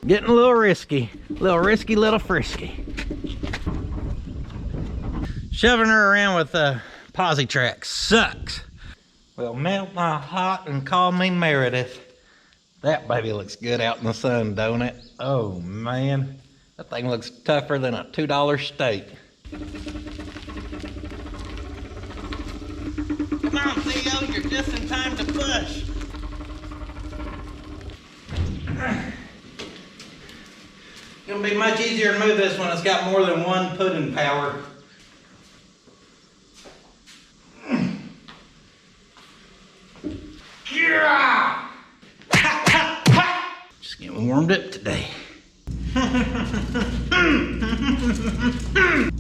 Getting a little risky, little frisky. Shoving her around with a posi track sucks. Well, melt my hot and call me Meredith. That baby looks good out in the sun, don't it? Oh man, that thing looks tougher than a $2 steak. Come on, Theo, you're just in time to push. It'll be much easier to move this when it's got more than one pudding power. Just getting warmed up today.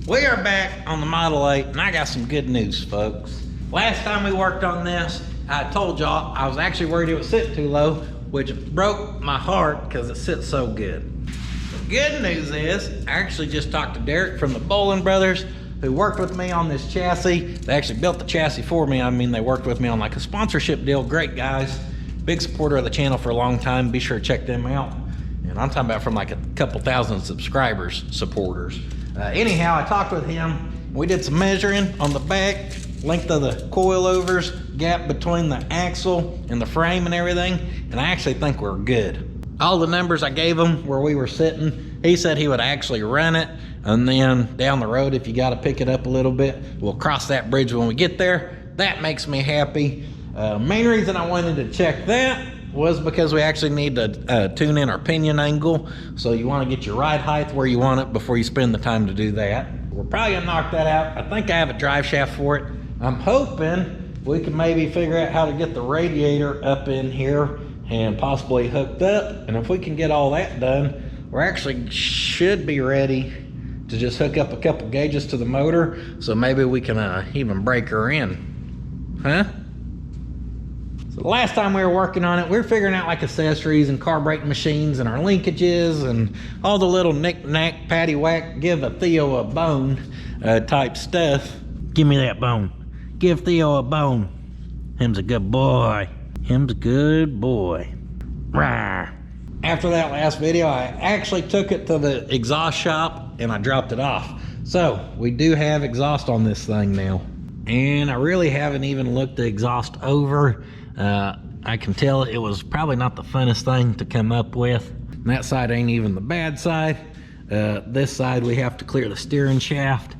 We are back on the Model 8 and I got some good news, folks. Last time we worked on this, I told y'all I was actually worried it would sit too low, which broke my heart because it sits so good. The good news is I actually just talked to Derek from the Bowling Brothers, who worked with me on this chassis. They actually built the chassis for me. I mean, they worked with me on like a sponsorship deal. Great guys, big supporter of the channel for a long time. Be sure to check them out. And I'm talking about from like a couple thousand subscribers, supporters. Anyhow, I talked with him. We did some measuring on the back, length of the coilovers, gap between the axle and the frame and everything. And I actually think we're good. All the numbers I gave him where we were sitting, he said he would actually run it. And then down the road, if you got to pick it up a little bit, we'll cross that bridge when we get there. That makes me happy. Main reason I wanted to check that was because we actually need to tune in our pinion angle. So you want to get your ride height where you want it before you spend the time to do that. We're probably gonna knock that out. I think I have a drive shaft for it. I'm hoping we can maybe figure out how to get the radiator up in here and possibly hooked up. And if we can get all that done, we're actually should be ready to just hook up a couple gauges to the motor, so maybe we can even break her in. Huh? So the last time we were working on it, we were figuring out like accessories and carbureting machines and our linkages and all the little knick-knack, patty-whack, give a Theo a bone type stuff. Give me that bone. Give Theo a bone. Him's a good boy. Him's a good boy. Rawr. After that last video, I actually took it to the exhaust shop and I dropped it off. So we do have exhaust on this thing now. And I really haven't even looked the exhaust over. I can tell it was probably not the funnest thing to come up with. And that side ain't even the bad side. This side we have to clear the steering shaft.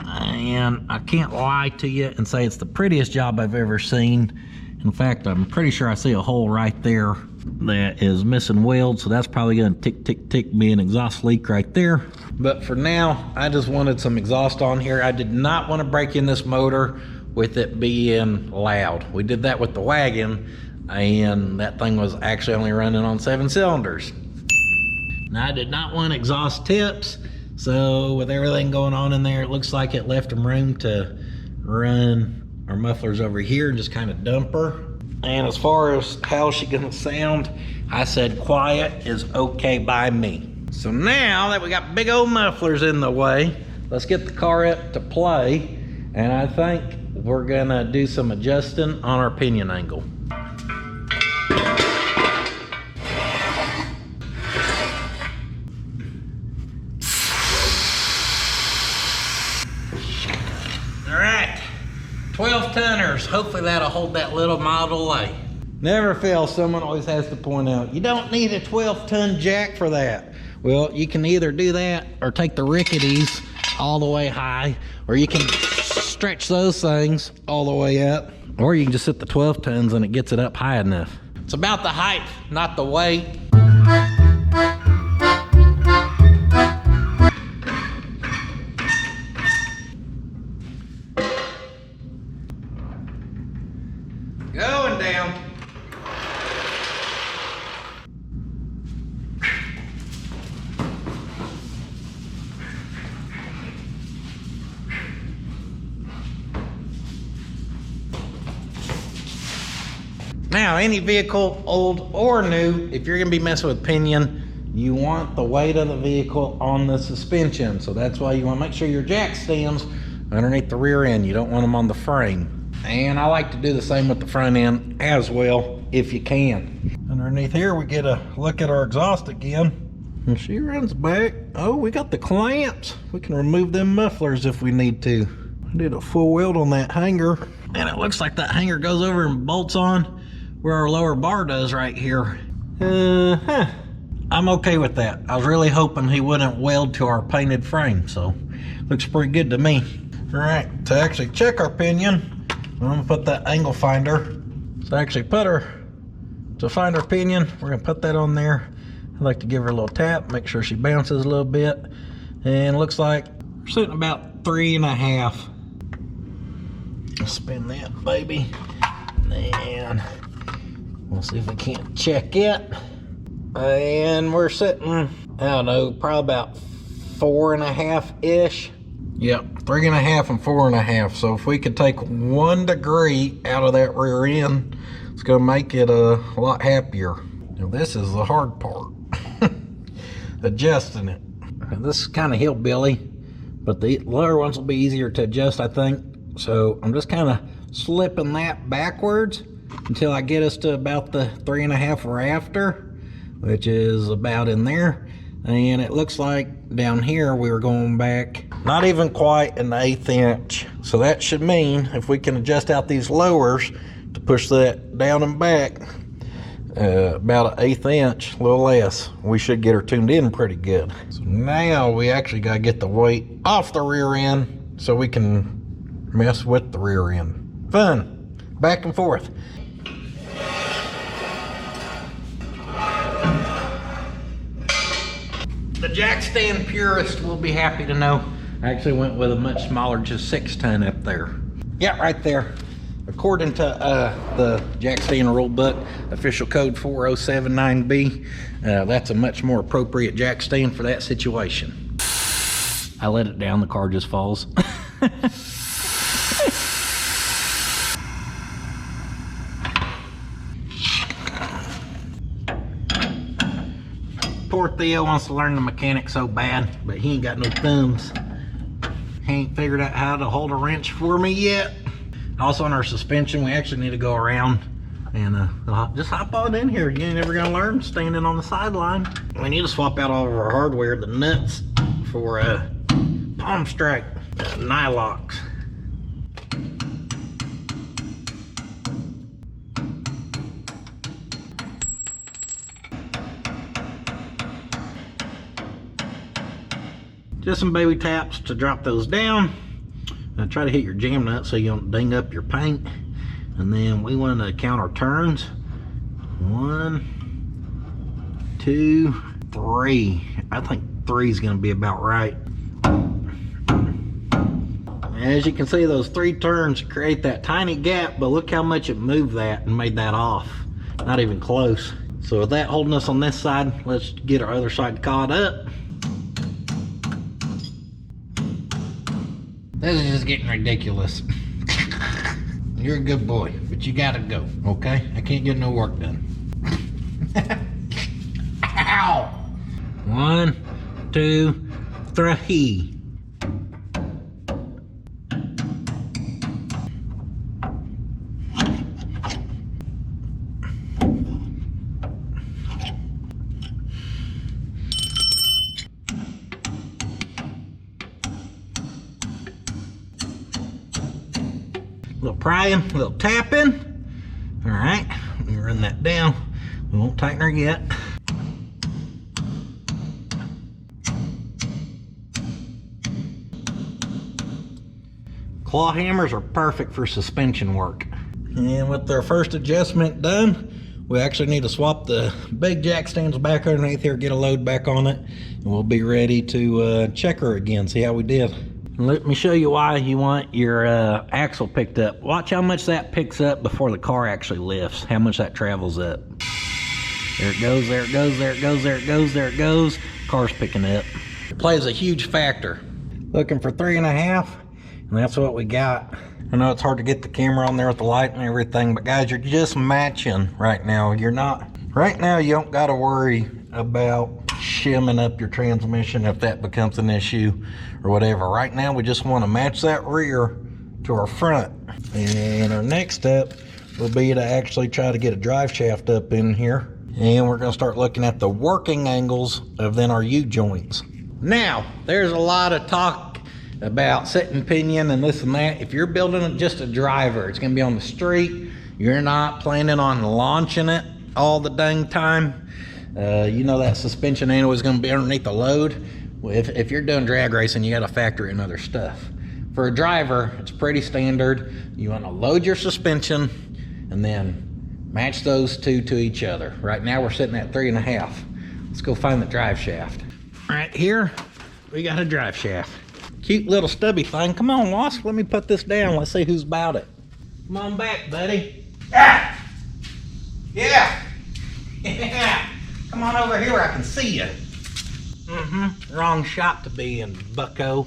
And I can't lie to you and say it's the prettiest job I've ever seen. In fact, I'm pretty sure I see a hole right there that is missing weld, so that's probably gonna tick, tick, tick be an exhaust leak right there. But for now, I just wanted some exhaust on here. I did not want to break in this motor with it being loud. We did that with the wagon, and that thing was actually only running on 7 cylinders. Now, I did not want exhaust tips, so with everything going on in there, it looks like it left them room to run our mufflers over here and just kind of dump her. And as far as how she's gonna sound, I said quiet is okay by me. So now that we got big old mufflers in the way, let's get the car up to play. And I think we're gonna do some adjusting on our pinion angle. All right. 12 tonners. Hopefully that'll hold that little Model A. Never fails, someone always has to point out, you don't need a 12-ton jack for that. Well, you can either do that or take the ricketies all the way high, or you can stretch those things all the way up, or you can just hit the 12 tons and it gets it up high enough. It's about the height, not the weight. Going down. Now, any vehicle, old or new, if you're gonna be messing with pinion, you want the weight of the vehicle on the suspension. So that's why you wanna make sure your jack stands underneath the rear end. You don't want them on the frame. And I like to do the same with the front end as well, if you can. Underneath here, we get a look at our exhaust again. And she runs back. Oh, we got the clamps. We can remove them mufflers if we need to. I did a full weld on that hanger, and it looks like that hanger goes over and bolts on where our lower bar does right here. I'm okay with that. I was really hoping he wouldn't weld to our painted frame, so looks pretty good to me. All right, to actually check our pinion, I'm gonna put that angle finder. So actually to find our pinion, we're gonna put that on there. I like to give her a little tap, make sure she bounces a little bit. And it looks like we're sitting about 3.5. Spin that baby. And we'll see if we can't check it. And we're sitting, I don't know, probably about 4.5-ish. Yep, 3.5 and 4.5. So if we could take 1 degree out of that rear end, it's gonna make it a lot happier. Now this is the hard part, adjusting it. This is kind of hillbilly, but the lower ones will be easier to adjust, I think. So I'm just kind of slipping that backwards until I get us to about the 3.5 we're after, which is about in there. And it looks like down here we were going back not even quite an 1/8 inch. So that should mean if we can adjust out these lowers to push that down and back about an 1/8 inch, a little less, we should get her tuned in pretty good. So now we actually got to get the weight off the rear end so we can mess with the rear end. Fun, back and forth. The jack stand purist will be happy to know I actually went with a much smaller, just 6-ton up there. Yeah, right there. According to the jack stand rule book, official code 4079B, that's a much more appropriate jack stand for that situation. I let it down, the car just falls. Poor Theo wants to learn the mechanics so bad, but he ain't got no thumbs. He ain't figured out how to hold a wrench for me yet. Also on our suspension, we actually need to go around and just hop on in here. You ain't never gonna learn standing on the sideline. We need to swap out all of our hardware, the nuts for palm strike nylocks. Just some baby taps to drop those down. Try to hit your jam nut so you don't ding up your paint. And then we want to count our turns. 1, 2, 3. I think 3 is going to be about right. As you can see, those 3 turns create that tiny gap, but look how much it moved that and made that off. Not even close. So with that holding us on this side, let's get our other side caught up. This is just getting ridiculous. You're a good boy, but you gotta go, okay? I can't get no work done. Ow! 1, 2, 3. Little prying, little tapping. All right, let me run that down. We won't tighten her yet. Claw hammers are perfect for suspension work. And with our first adjustment done, we actually need to swap the big jack stands back underneath here, get a load back on it, and we'll be ready to check her again, see how we did. Let me show you why you want your axle picked up. Watch how much that picks up before the car actually lifts, how much that travels up. There it goes, there it goes, there it goes, there it goes, there it goes. Car's picking up. It plays a huge factor. Looking for 3.5, and that's what we got. I know it's hard to get the camera on there with the light and everything, but guys, you're just matching right now. You're not, right now you don't gotta worry about shimming up your transmission if that becomes an issue or whatever. Right now we just want to match that rear to our front, and our next step will be to actually try to get a drive shaft up in here And we're gonna start looking at the working angles of then our U-joints. Now, there's a lot of talk about setting pinion and this and that. If you're building just a driver, it's gonna be on the street. You're not planning on launching it all the dang time. You know that suspension angle is gonna be underneath the load. Well, if you're doing drag racing, you gotta factor in other stuff. For a driver, it's pretty standard. You wanna load your suspension and then match those two to each other. Right now we're sitting at 3.5. Let's go find the drive shaft. Right here, we got a drive shaft. Cute little stubby thing. Come on, Wasp, let me put this down. Let's see who's about it. Come on back, buddy. Ah! Yeah! Yeah! Come on over here where I can see you. Wrong shop to be in, bucko.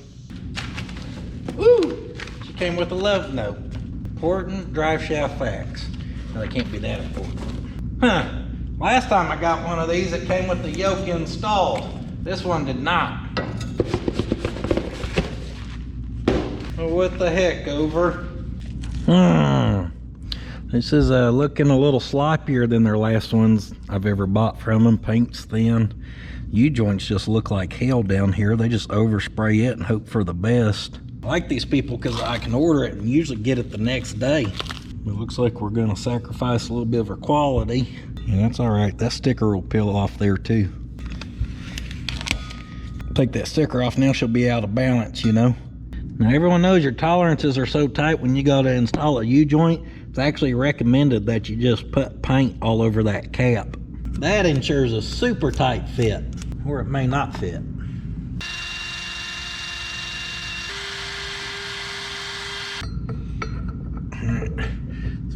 Woo! She came with a love note. Important drive shaft facts. No, they can't be that important. Huh. Last time I got one of these, it came with the yoke installed. This one did not. Oh, what the heck, over? This is looking a little sloppier than their last ones I've ever bought from them. Paint's thin. U-joints just look like hell down here. They just overspray it and hope for the best. I like these people because I can order it and usually get it the next day. It looks like we're gonna sacrifice a little bit of our quality. And that's all right, that sticker will peel off there too. Take that sticker off, now she'll be out of balance, you know. Now everyone knows your tolerances are so tight when you go to install a U-joint, it's actually recommended that you just put paint all over that cap. That ensures a super tight fit, or it may not fit.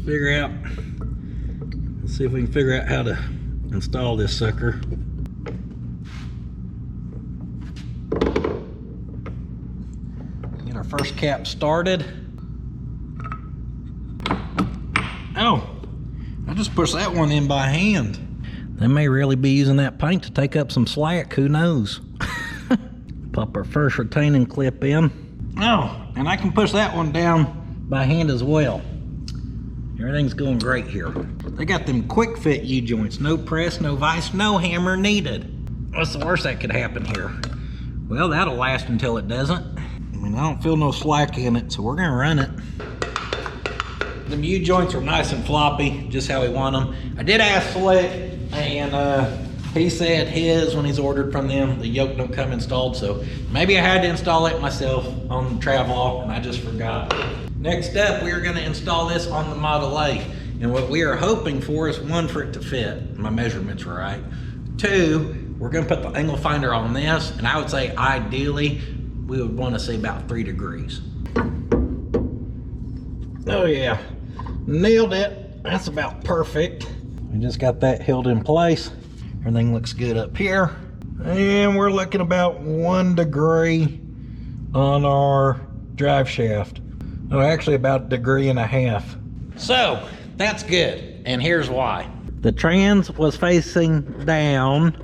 Figure out, let's see if we can figure out how to install this sucker. Get our first cap started. Oh, I just pushed that one in by hand. They may really be using that paint to take up some slack, who knows? Pop our first retaining clip in. Oh, and I can push that one down by hand as well. Everything's going great here. They got them quick fit U-joints. No press, no vise, no hammer needed. What's the worst that could happen here? Well, that'll last until it doesn't. I mean, I don't feel no slack in it, so we're gonna run it. Them U-joints are nice and floppy, just how we want them. I did ask Slick, and he said his, when he's ordered from them, the yoke don't come installed, so maybe I had to install it myself on the Travelall, and I just forgot. Next up, we are going to install this on the Model A. And what we are hoping for is, one, for it to fit. My measurements were right. Two, we're going to put the angle finder on this. And I would say, ideally, we would want to see about 3 degrees. Oh yeah, nailed it. That's about perfect. We just got that held in place. Everything looks good up here. And we're looking about 1 degree on our drive shaft. Oh, actually about 1.5 degrees. So, that's good, and here's why. The trans was facing down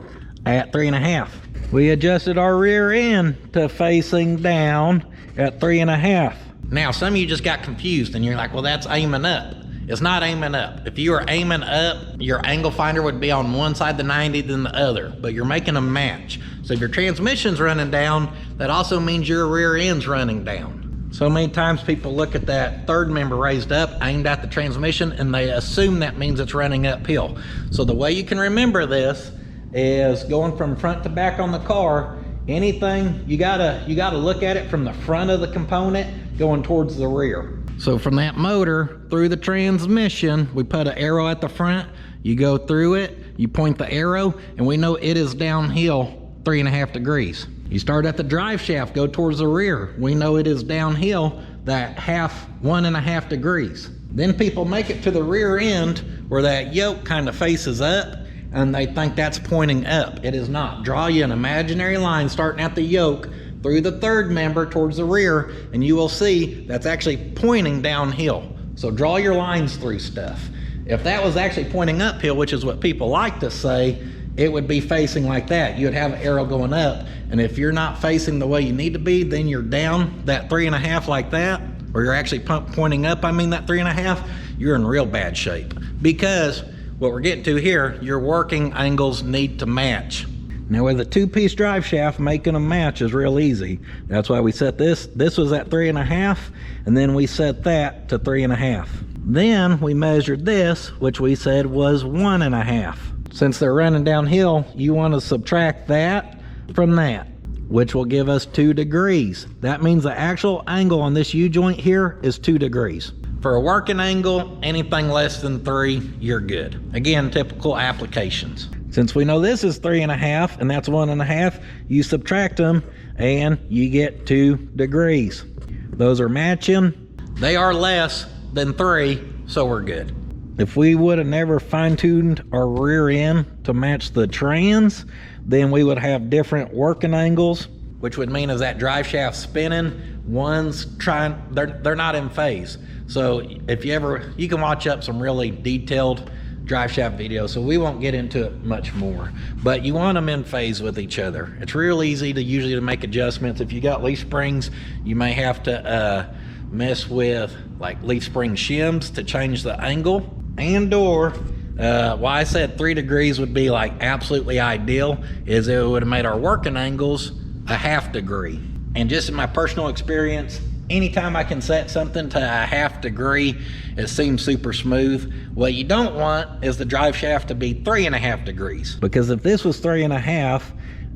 at 3.5. We adjusted our rear end to facing down at 3.5. Now, some of you just got confused, and you're like, well, that's aiming up. It's not aiming up. If you were aiming up, your angle finder would be on one side of the 90 than the other, but you're making them match. So if your transmission's running down, that also means your rear end's running down. So many times people look at that third member raised up, aimed at the transmission, and they assume that means it's running uphill. So the way you can remember this is going from front to back on the car. Anything, you gotta look at it from the front of the component going towards the rear. So from that motor through the transmission, we put an arrow at the front, you go through it, you point the arrow, and we know it is downhill 3.5 degrees. You start at the drive shaft, go towards the rear. We know it is downhill that 1.5 degrees. Then people make it to the rear end where that yoke kind of faces up, and they think that's pointing up. It is not. Draw you an imaginary line starting at the yoke through the third member towards the rear, and you will see that's actually pointing downhill. So draw your lines through stuff. If that was actually pointing uphill, which is what people like to say, it would be facing like that. You'd have an arrow going up, and if you're not facing the way you need to be, then you're down that 3.5 like that, or you're actually pointing up, that 3.5, you're in real bad shape. Because what we're getting to here, your working angles need to match. Now with a 2-piece drive shaft, making them match is real easy. That's why we set this was at 3.5, and then we set that to 3.5. Then we measured this, which we said was 1.5. Since they're running downhill, you want to subtract that from that, which will give us 2 degrees. That means the actual angle on this U-joint here is 2 degrees. For a working angle, anything less than 3, you're good. Again, typical applications. Since we know this is 3.5 and that's 1.5, you subtract them and you get 2 degrees. Those are matching. They are less than 3, so we're good. If we would have never fine-tuned our rear end to match the trans, then we would have different working angles, which would mean as that drive shaft spinning, they're not in phase. So if you can watch up some really detailed drive shaft videos, so we won't get into it much more, but you want them in phase with each other. It's real easy to usually make adjustments. If you got leaf springs, you may have to mess with like leaf spring shims to change the angle, and/or why I said 3 degrees would be like absolutely ideal is it would have made our working angles a 1/2 degree. And just in my personal experience, anytime I can set something to a 1/2 degree, it seems super smooth. What you don't want is the drive shaft to be 3.5 degrees, because if this was 3.5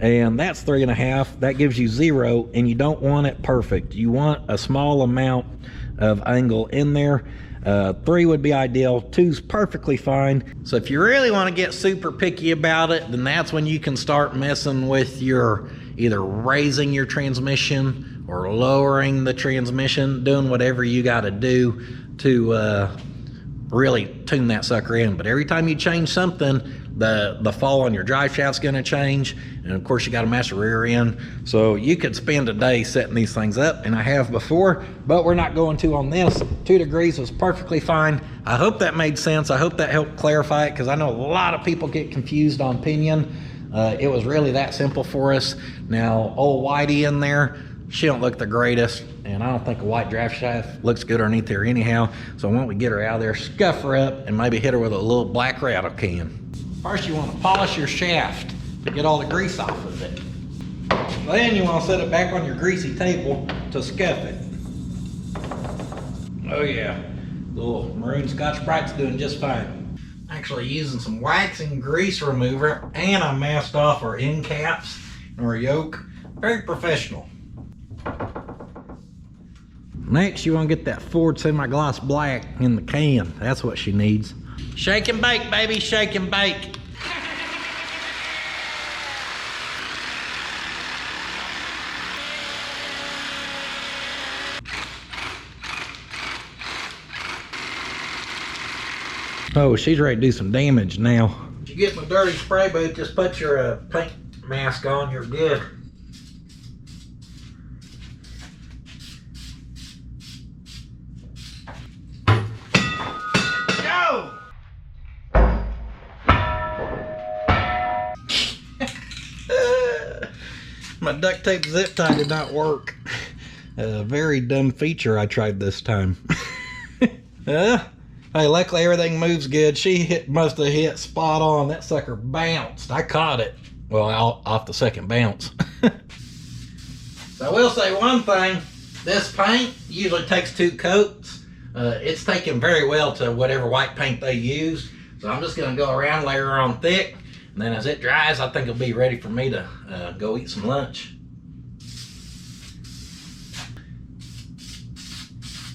and that's 3.5, that gives you 0, and you don't want it perfect. You want a small amount of angle in there. 3 would be ideal, 2's perfectly fine. So if you really want to get super picky about it, then that's when you can start messing with your either raising your transmission or lowering the transmission, doing whatever you got to do to really tune that sucker in. But every time you change something, the fall on your drive shaft's going to change, and of course you got to match the rear end. So you could spend a day setting these things up, and I have before, but we're not going to on this. 2 degrees was perfectly fine. I hope that made sense. I hope that helped clarify it, because I know a lot of people get confused on pinion. It was really that simple for us. Now old Whitey in there, she don't look the greatest, and I don't think a white drive shaft looks good underneath here anyhow. So why don't we get her out of there, scuff her up, and maybe hit her with a little black rattle can. First you want to polish your shaft to get all the grease off of it. Then you want to set it back on your greasy table to scuff it. Oh yeah, the little maroon Scotch-Brite's doing just fine. Actually using some waxing grease remover, and I masked off our end caps and our yoke. Very professional. Next you want to get that Ford semi-gloss black in the can. That's what she needs. Shake and bake, baby, shake and bake. Oh, she's ready to do some damage now. If you get my dirty spray booth, just put your paint mask on, you're good. Go! My duct tape zip tie did not work. A very dumb feature I tried this time. Hey, luckily everything moves good. She must have hit spot on. That sucker bounced. I caught it. Well, off the second bounce. So I will say one thing. This paint usually takes 2 coats. It's taken very well to whatever white paint they use. So I'm just going to go around, layer on thick. And then as it dries, I think it'll be ready for me to go eat some lunch.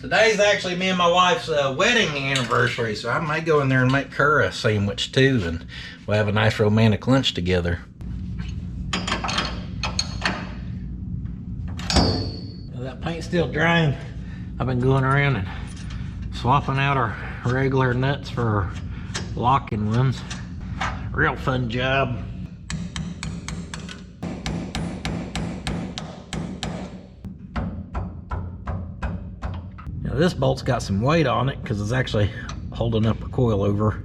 Today's actually me and my wife's wedding anniversary, so I may go in there and make her a sandwich too, and we'll have a nice romantic lunch together. That paint's still drying. I've been going around and swapping out our regular nuts for our locking ones. Real fun job. Now this bolt's got some weight on it because it's actually holding up a coil over.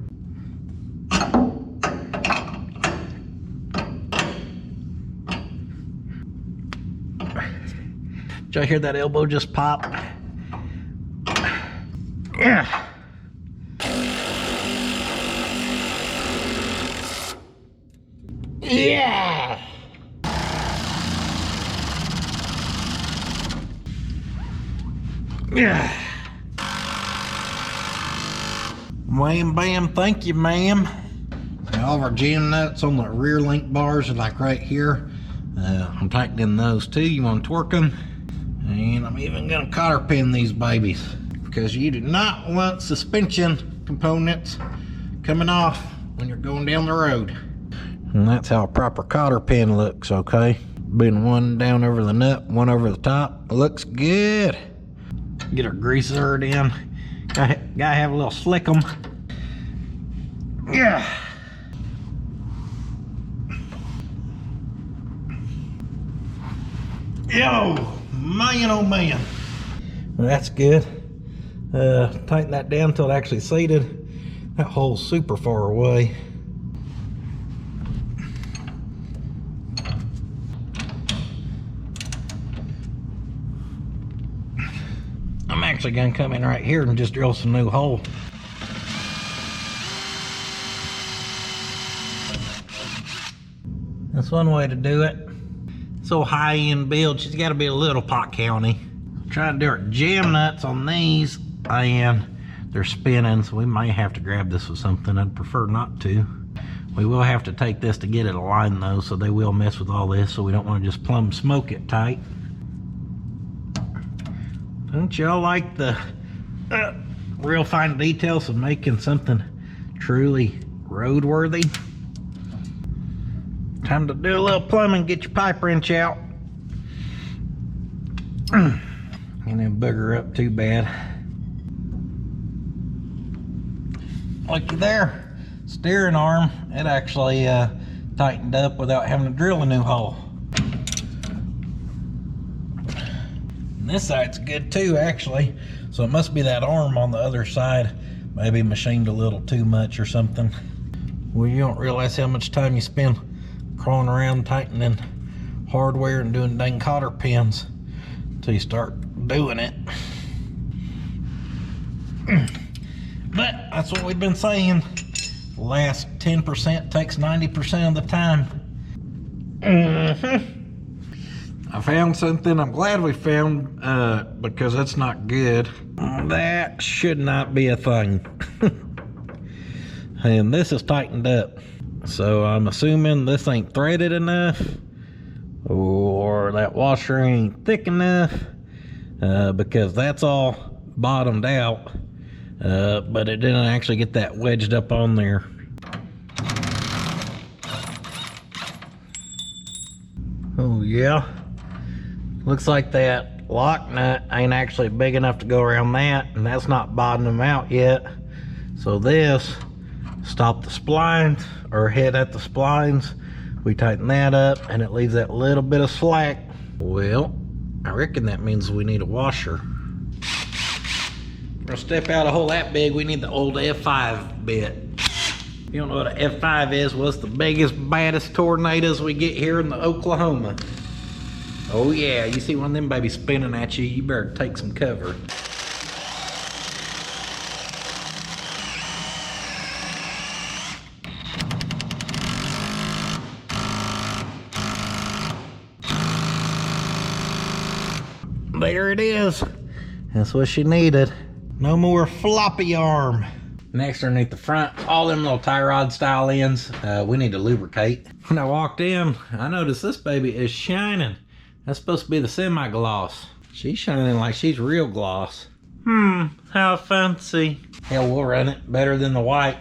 Did y'all hear that elbow just pop? Yeah. Yeah! Yeah! Wham bam, thank you, ma'am. All of our jam nuts on the rear link bars are like right here. I'm tightening those too. You want to torque them? And I'm even gonna cotter pin these babies because you do not want suspension components coming off when you're going down the road. And that's how a proper cotter pin looks, okay? Been one down over the nut, one over the top. Looks good. Get our greaser in. Gotta have a little slick 'em. Yeah. Yo, man, oh man. Well, that's good. Tighten that down until it actually seated. That hole's super far away. I'm actually gonna come in right here and just drill some new hole. That's one way to do it. So high-end build, she's got to be a little pot county. Trying to do our jam nuts on these, and they're spinning, so we may have to grab this with something. I'd prefer not to. We will have to take this to get it aligned though, so they will mess with all this, so we don't want to just plumb smoke it tight. Don't y'all like the real fine details of making something truly roadworthy? Time to do a little plumbing, get your pipe wrench out. And then booger up too bad. Looky there, steering arm, it actually tightened up without having to drill a new hole. And this side's good too, actually. So it must be that arm on the other side, maybe machined a little too much or something. Well, you don't realize how much time you spend crawling around tightening hardware and doing dang cotter pins until you start doing it. But that's what we've been saying. The last 10% takes 90% of the time. I found something I'm glad we found because that's not good. That should not be a thing. And this is tightened up. So I'm assuming this ain't threaded enough, or that washer ain't thick enough, because that's all bottomed out, but it didn't actually get that wedged up on there. Oh yeah, looks like that lock nut ain't actually big enough to go around that, and that's not bottoming out yet. So this stop the splines, or head at the splines. We tighten that up and it leaves that little bit of slack. Well, I reckon that means we need a washer. For a step out a hole that big, we need the old F5 bit. If you don't know what an F5 is, well, it's the biggest, baddest tornadoes we get here in the Oklahoma. Oh yeah, you see one of them babies spinning at you, you better take some cover. There it is. That's what she needed. No more floppy arm. Next, underneath the front, all them little tie rod style ends, we need to lubricate. When I walked in, I noticed this baby is shining. That's supposed to be the semi-gloss. She's shining like she's real gloss. How fancy. Hell, we'll run it better than the white.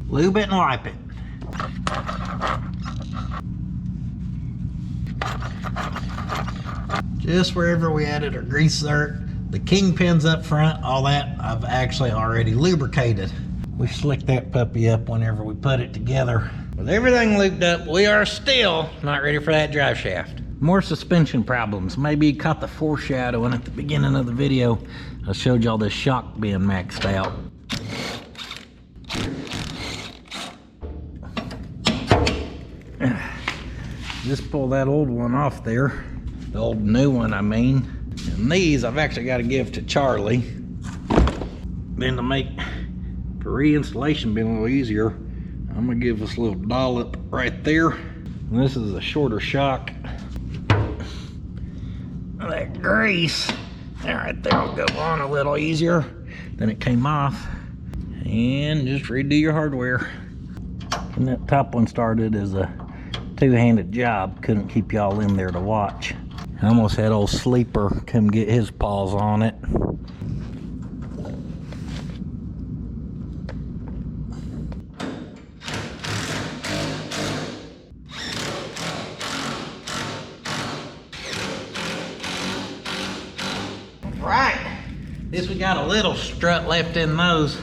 Lube it and wipe it. Just wherever we added our grease dirt, the kingpins up front, all that, I've actually already lubricated. We slicked that puppy up whenever we put it together. With everything lubed up, we are still not ready for that drive shaft. More suspension problems. Maybe you caught the foreshadowing at the beginning of the video. I showed y'all this shock being maxed out. Just pull that old one off there. The old new one, I mean. And these I've actually got to give to Charlie. Then to make for reinstallation be a little easier, I'm gonna give this little dollop right there. And this is a shorter shock. That grease, that right there will go on a little easier than it came off. And just redo your hardware. And that top one started as a two-handed job. Couldn't keep y'all in there to watch. I almost had old Sleeper come get his paws on it. Right, this we got a little strut left in those.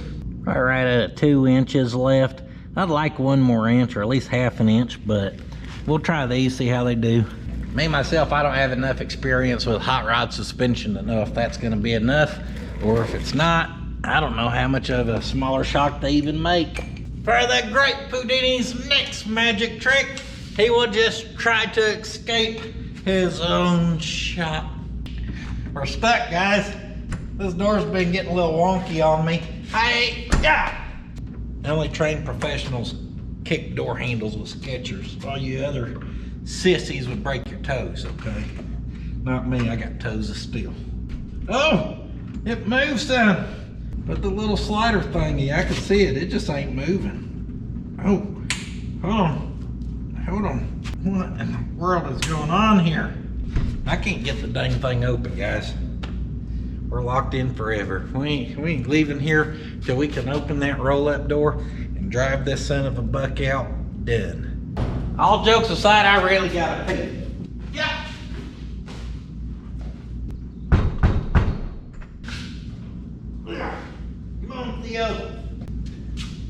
Right at 2 inches left. I'd like 1 more inch or at least ½ an inch, but we'll try these, see how they do. Me, myself, I don't have enough experience with hot rod suspension to know if that's gonna be enough, or if it's not, I don't know how much of a smaller shock they even make. For the great Houdini's next magic trick, he will just try to escape his own shop. We're stuck, guys. This door's been getting a little wonky on me. Hey, yeah! Only trained professionals kick door handles with Skechers. All you other sissies would break your toes, okay? Not me, I got toes of steel. Oh, it moves some. But the little slider thingy, I can see it, it just ain't moving. Oh, hold on. What in the world is going on here? I can't get the dang thing open, guys. We're locked in forever. We ain't leaving here till we can open that roll-up door and drive this son of a buck out. Done. All jokes aside, I really gotta pee. Yeah. Come on, Theo.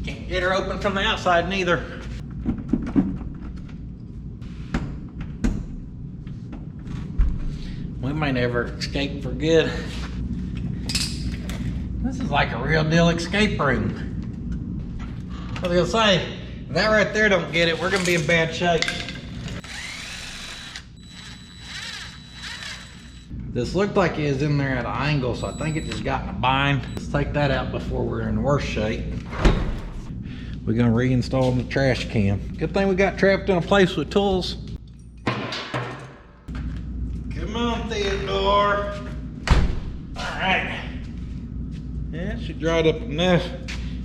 Can't get her open from the outside neither. We may never escape for good. This is like a real deal escape room. I was gonna say, if that right there don't get it, we're gonna be in bad shape. This looked like it was in there at an angle, so I think it just got in a bind. Let's take that out before we're in worse shape. We're gonna reinstall the trash can. Good thing we got trapped in a place with tools. Come on, Theodore. All right. Yeah, she dried up enough.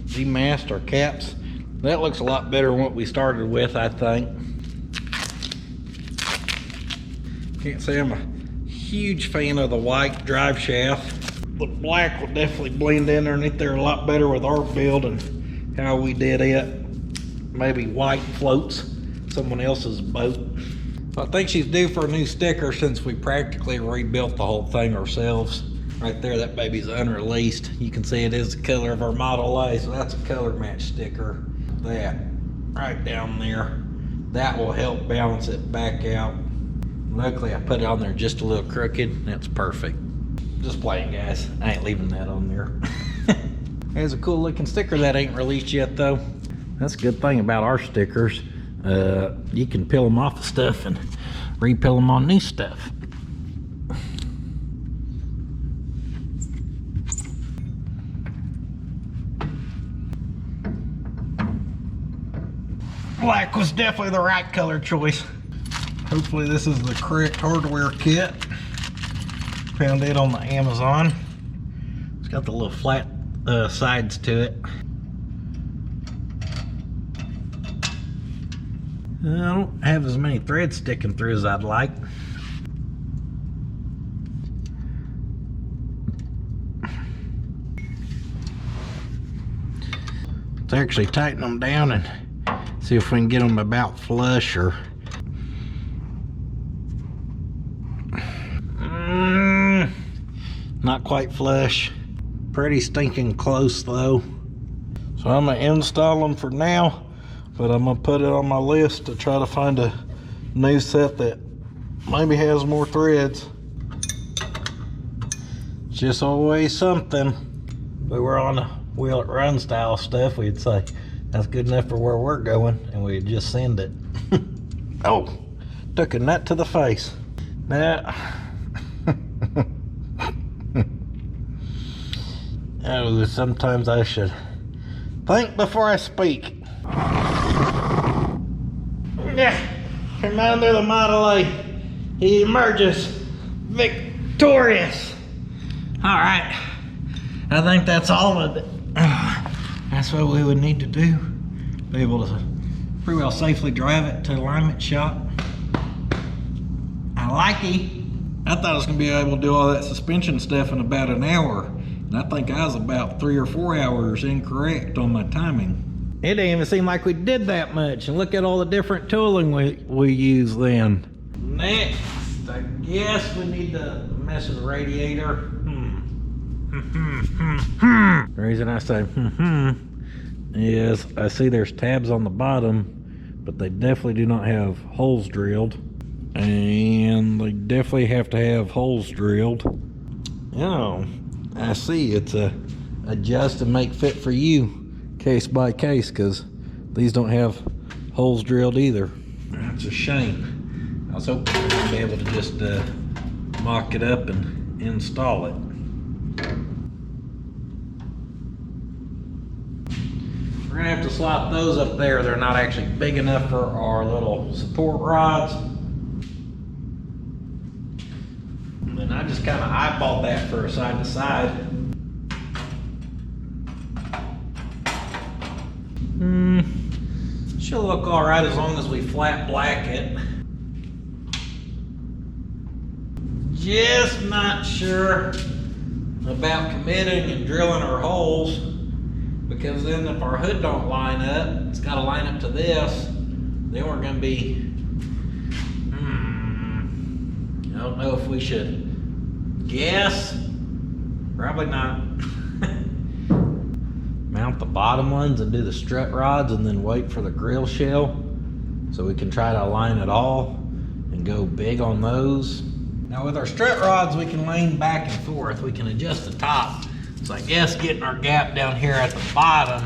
Demasked our caps. That looks a lot better than what we started with, I think. Can't say I'm a huge fan of the white drive shaft. The black will definitely blend in underneath there a lot better with our build and how we did it. Maybe white floats someone else's boat. So I think she's due for a new sticker since we practically rebuilt the whole thing ourselves. Right there, that baby's unreleased. You can see it is the color of our Model A, so that's a color match sticker. That right down there, that will help balance it back out. Luckily, I put it on there just a little crooked. That's perfect. Just playing, guys. I ain't leaving that on there. There's a cool looking sticker that ain't released yet, though. That's a good thing about our stickers. You can peel them off of stuff and repill them on new stuff. Black was definitely the right color choice. Hopefully this is the correct hardware kit. Found it on the Amazon. It's got the little flat sides to it. I don't have as many threads sticking through as I'd like. Let's actually tighten them down and see if we can get them about flush or not quite flush. Pretty stinking close though. So I'm gonna install them for now, but I'm gonna put it on my list to try to find a new set that maybe has more threads. Just always something. We were on a wheel it run style stuff, we'd say that's good enough for where we're going, and we'd just send it. Oh, took a nut to the face. Now, Oh, sometimes I should think before I speak. Yeah, Commander the Model A, he emerges victorious. All right, I think that's all of it. That's what we would need to do. Be able to pretty well safely drive it to the alignment shop. I like it. I thought I was gonna be able to do all that suspension stuff in about an hour. And I think I was about 3 or 4 hours incorrect on my timing. It didn't even seem like we did that much. And look at all the different tooling we use then. Next, I guess we need to mess with the radiator. The reason I say is I see there's tabs on the bottom, but they definitely do not have holes drilled. And they definitely have to have holes drilled. Oh, I see. It's a adjust and make fit for you, case by case, because these don't have holes drilled either. That's a shame. I was hoping we'd be able to just mock it up and install it. We're gonna have to slot those up there. They're not actually big enough for our little support rods. And I just kind of eyeballed that for a side to side. Should look all right as long as we flat black it. Just not sure about committing and drilling our holes, because then if our hood don't line up, it's got to line up to this. Then we're going to be, I don't know if we should guess. Probably not. Mount the bottom ones and do the strut rods and then wait for the grill shell so we can try to align it all and go big on those. Now with our strut rods, we can lean back and forth. We can adjust the top. So I guess getting our gap down here at the bottom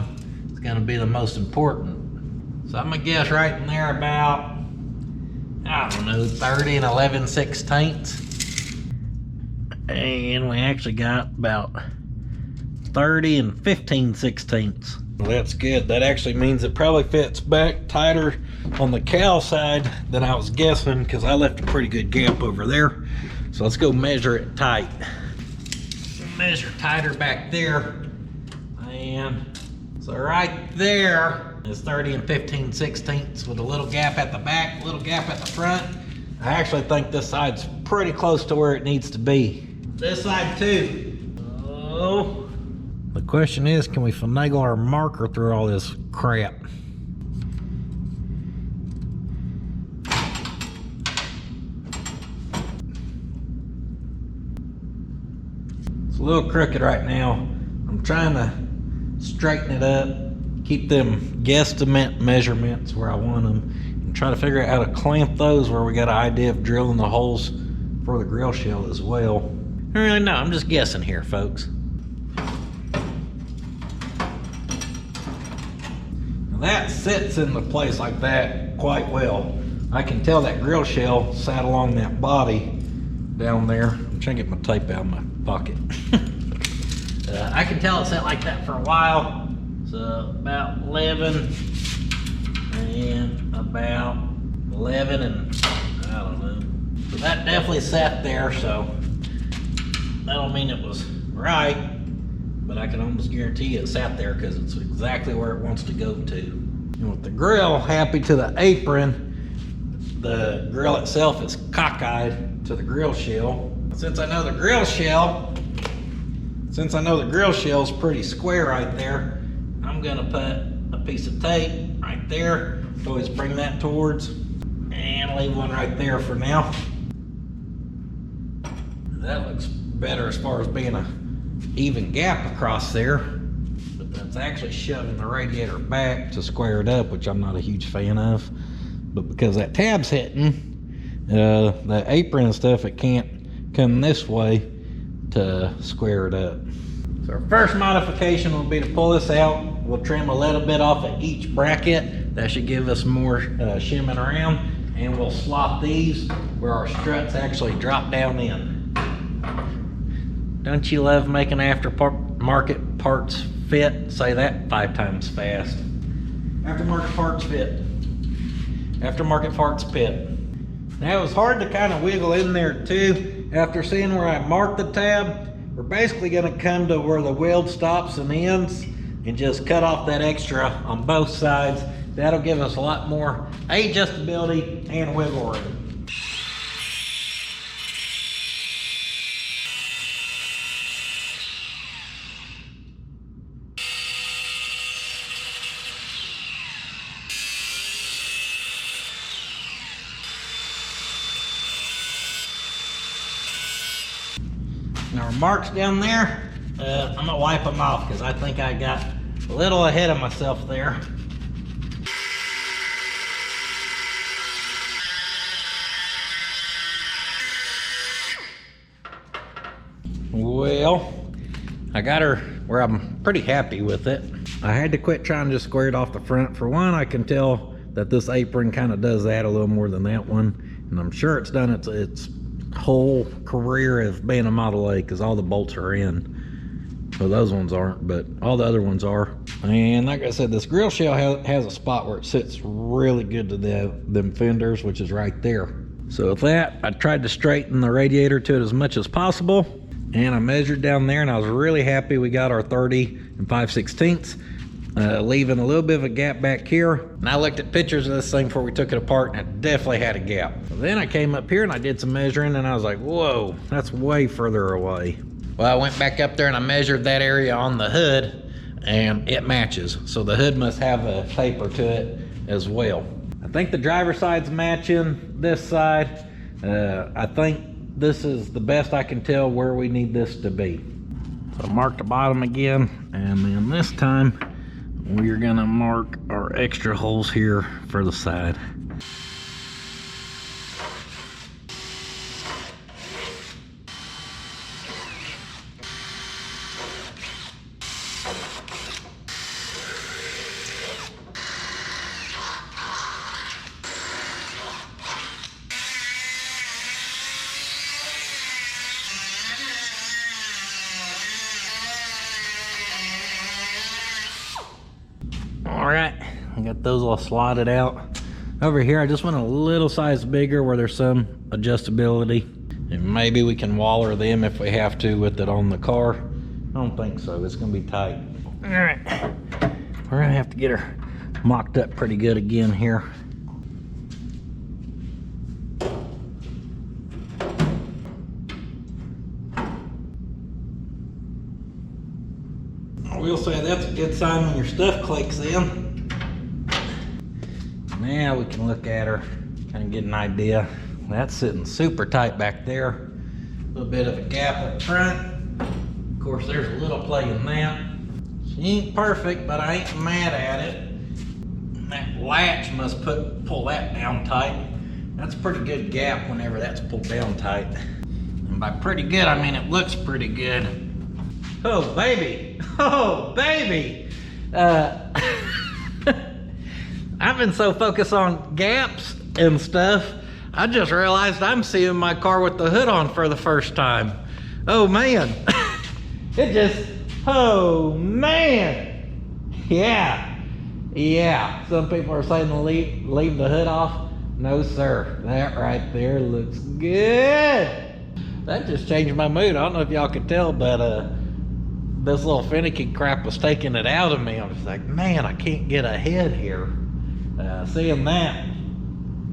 is going to be the most important. So I'm going to guess right in there about, I don't know, 30 and 11/16. And we actually got about 30 and 15/16. Well, that's good. That actually means it probably fits back tighter on the cowl side than I was guessing, because I left a pretty good gap over there. So let's go measure it tight. Measure tighter back there. And so right there is 30 and 15/16 with a little gap at the back, a little gap at the front. I actually think this side's pretty close to where it needs to be. This side too. Oh. The question is, can we finagle our marker through all this crap? It's a little crooked right now. I'm trying to straighten it up, keep them guesstimate measurements where I want them, and try to figure out how to clamp those where we got an idea of drilling the holes for the grill shell as well. I don't really know. I'm just guessing here, folks. That sits into place like that quite well. I can tell that grill shell sat along that body down there. I'm trying to get my tape out of my pocket. I can tell it sat like that for a while. So about 11 and about 11 and I don't know. So that definitely sat there, so that don't mean it was right. But I can almost guarantee it sat there because it's exactly where it wants to go to. And with the grill happy to the apron, the grill itself is cockeyed to the grill shell. Since I know the grill shell's pretty square right there, I'm gonna put a piece of tape right there. Always bring that towards, and leave one right there for now. That looks better as far as being a even gap across there, but that's actually shoving the radiator back to square it up, which I'm not a huge fan of. But because that tab's hitting the apron and stuff, it can't come this way to square it up. So our first modification will be to pull this out. We'll trim a little bit off of each bracket. That should give us more shimming around, and we'll slot these where our struts actually drop down in. Don't you love making aftermarket parts fit. Say that 5 times fast. Aftermarket parts fit. Aftermarket parts fit. Now it was hard to kind of wiggle in there too. After seeing where I marked the tab, we're basically going to come to where the weld stops and ends and just cut off that extra on both sides. That'll give us a lot more adjustability and wiggle room. Now our marks down there, I'm gonna wipe them off because I think I got a little ahead of myself there. Well, I got her where I'm pretty happy with it. I had to quit trying to just square it off the front. For one, I can tell that this apron kind of does that a little more than that one. And I'm sure it's done its whole career of being a Model A because all the bolts are in. Well, those ones aren't, but all the other ones are. And like I said, this grill shell has a spot where it sits really good to them fenders, which is right there. So with that, I tried to straighten the radiator to it as much as possible. And I measured down there and I was really happy we got our 30 and 5/16, leaving a little bit of a gap back here. And I looked at pictures of this thing before we took it apart and it definitely had a gap. So then I came up here and I did some measuring and I was like, whoa, that's way further away. Well, I went back up there and I measured that area on the hood and it matches. So the hood must have a taper to it as well. I think the driver's side's matching this side. I think this is the best I can tell where we need this to be. So mark the bottom again, and then this time we're gonna mark our extra holes here for the side. All right, I got those all slotted out. Over here, I just went a little size bigger where there's some adjustability. And maybe we can waller them if we have to with it on the car. I don't think so, it's gonna be tight. All right, we're gonna have to get her mocked up pretty good again here. I will say that's a good sign when your stuff clicks in. Now we can look at her, kind of get an idea. That's sitting super tight back there. A little bit of a gap up front. Of course, there's a little play in that. She ain't perfect, but I ain't mad at it. That latch must pull that down tight. That's a pretty good gap whenever that's pulled down tight. And by pretty good, I mean it looks pretty good. Oh, baby. Oh, baby. I've been so focused on gaps and stuff, I just realized I'm seeing my car with the hood on for the first time. Oh, man. Oh, man. Yeah. Some people are saying to leave the hood off. No, sir. That right there looks good. That just changed my mood. I don't know if y'all could tell, but this little finicky crap was taking it out of me. I was like, man, I can't get ahead here. Seeing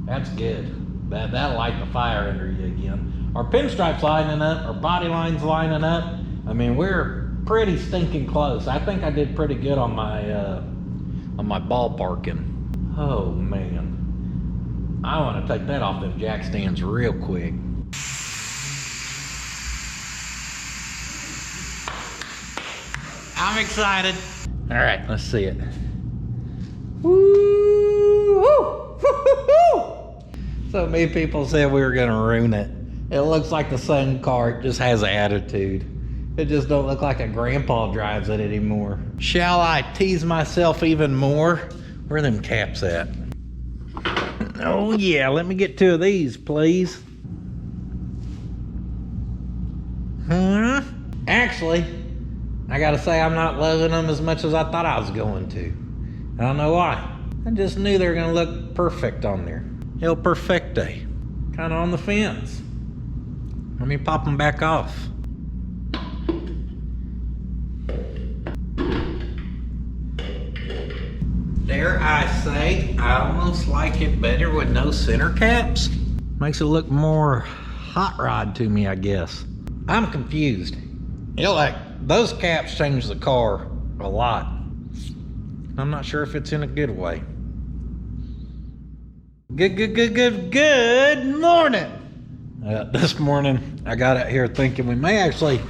that's good. That'll light the fire under you again. Our pinstripes lining up, our body lines lining up. I mean, we're pretty stinking close. I think I did pretty good on my ballparking. Oh man, I want to take that off them jack stands real quick. I'm excited. All right, let's see it. Woo! So many people said we were gonna ruin it. It looks like the Sun car, it just has attitude. It just don't look like a grandpa drives it anymore. Shall I tease myself even more? Where are them caps at? Oh yeah, let me get 2 of these, please. Actually, I gotta say, I'm not loving them as much as I thought I was going to. I don't know why. I just knew they were gonna look perfect on there. El Perfecte. Kinda on the fence. Let me pop them back off. Dare I say, I almost like it better with no center caps. Makes it look more hot rod to me, I guess. I'm confused. You know, like, those caps change the car a lot. I'm not sure if it's in a good way. Good morning. This morning, I got out here thinking we may actually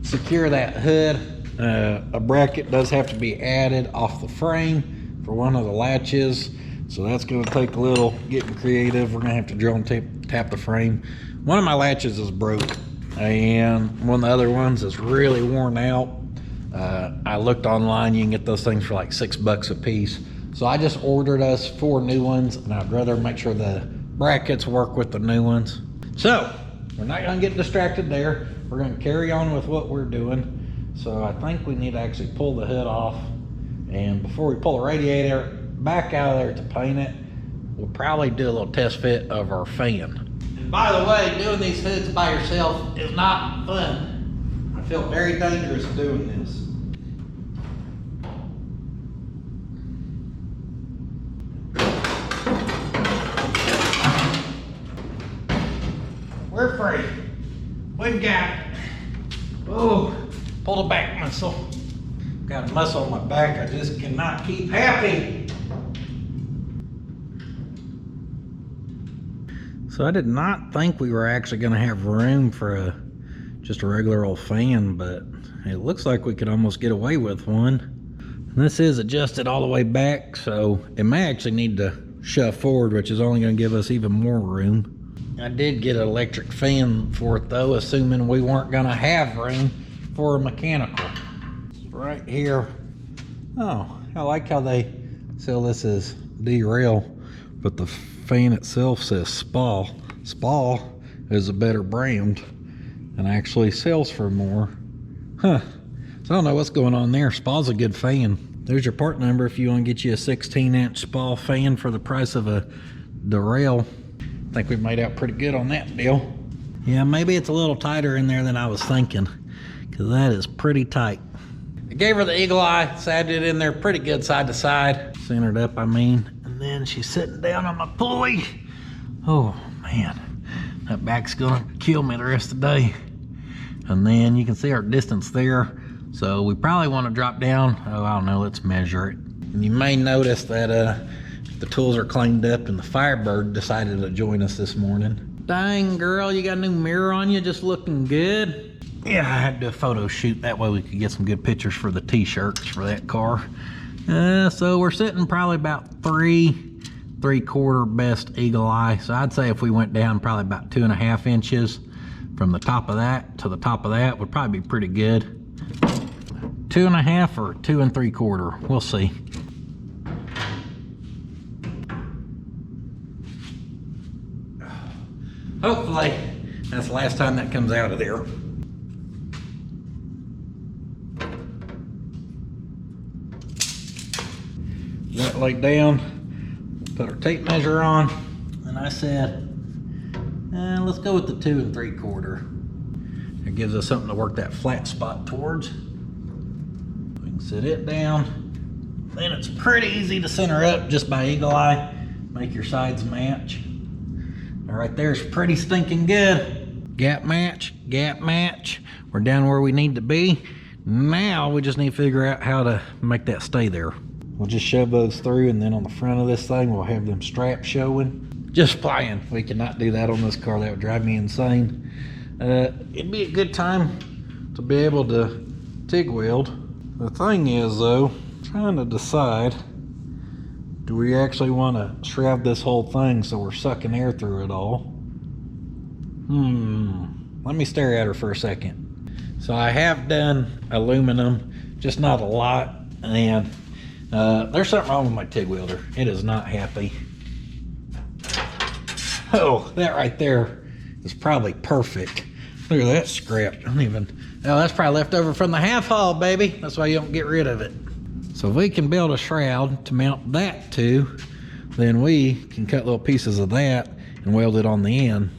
secure that hood. A bracket does have to be added off the frame for one of the latches. So that's gonna take a little getting creative. We're gonna have to drill and tap the frame. One of my latches is broke and one of the other ones is really worn out. I looked online, you can get those things for like $6 a piece. So I just ordered us 4 new ones, and I'd rather make sure the brackets work with the new ones. So we're not gonna get distracted there. We're gonna carry on with what we're doing. So I think we need to actually pull the hood off. And before we pull the radiator back out of there to paint it, we'll probably do a little test fit of our fan. And by the way, doing these hoods by yourself is not fun. I feel very dangerous doing this. We're free. We've got it. Oh, pull the back muscle. Got a muscle on my back I just cannot keep happy. So I did not think we were actually going to have room for just a regular old fan, but it looks like we could almost get away with one. And this is adjusted all the way back, so it may actually need to shove forward, which is only going to give us even more room. I did get an electric fan for it though, assuming we weren't going to have room for a mechanical. Right here. Oh, I like how they sell this as derail, but the fan itself says Spa. Spa is a better brand and actually sells for more. Huh. So I don't know what's going on there. Spa's a good fan. There's your part number if you want to get you a 16-inch Spa fan for the price of a derail. I think we made out pretty good on that deal. Yeah, maybe it's a little tighter in there than I was thinking, because that is pretty tight. I gave her the eagle eye, sat it in there pretty good side to side. Centered up, I mean. And then she's sitting down on my pulley. Oh, man. That back's gonna kill me the rest of the day. And then you can see our distance there. So we probably want to drop down. Oh, I don't know, let's measure it. And you may notice that the tools are cleaned up and the Firebird decided to join us this morning. Dang, girl, you got a new mirror on you, just looking good. Yeah, I had to do a photo shoot. That way we could get some good pictures for the t-shirts for that car. So we're sitting probably about 3/4 best eagle eye. So I'd say if we went down probably about 2.5 inches from the top of that to the top of that would probably be pretty good. 2.5 or 2 3/4, we'll see. Hopefully that's the last time that comes out of there. That laid down, put our tape measure on, and I said, let's go with the 2 3/4. It gives us something to work that flat spot towards. We can sit it down. Then it's pretty easy to center up just by eagle eye. Make your sides match. All right, there's pretty stinking good. Gap match, gap match. We're down where we need to be. Now we just need to figure out how to make that stay there. We'll just shove those through, and then on the front of this thing, we'll have them straps showing. Just playing. We cannot do that on this car. That would drive me insane. It'd be a good time to be able to TIG weld. The thing is, though, trying to decide, do we actually want to shroud this whole thing so we're sucking air through it all? Let me stare at her for a second. So I have done aluminum, just not a lot, and there's something wrong with my TIG welder. It is not happy. Oh, that right there is probably perfect. Look at that scrap. I don't even Oh, that's probably left over from the half hull, baby. That's why you don't get rid of it. So if we can build a shroud to mount that to, then we can cut little pieces of that and weld it on the end.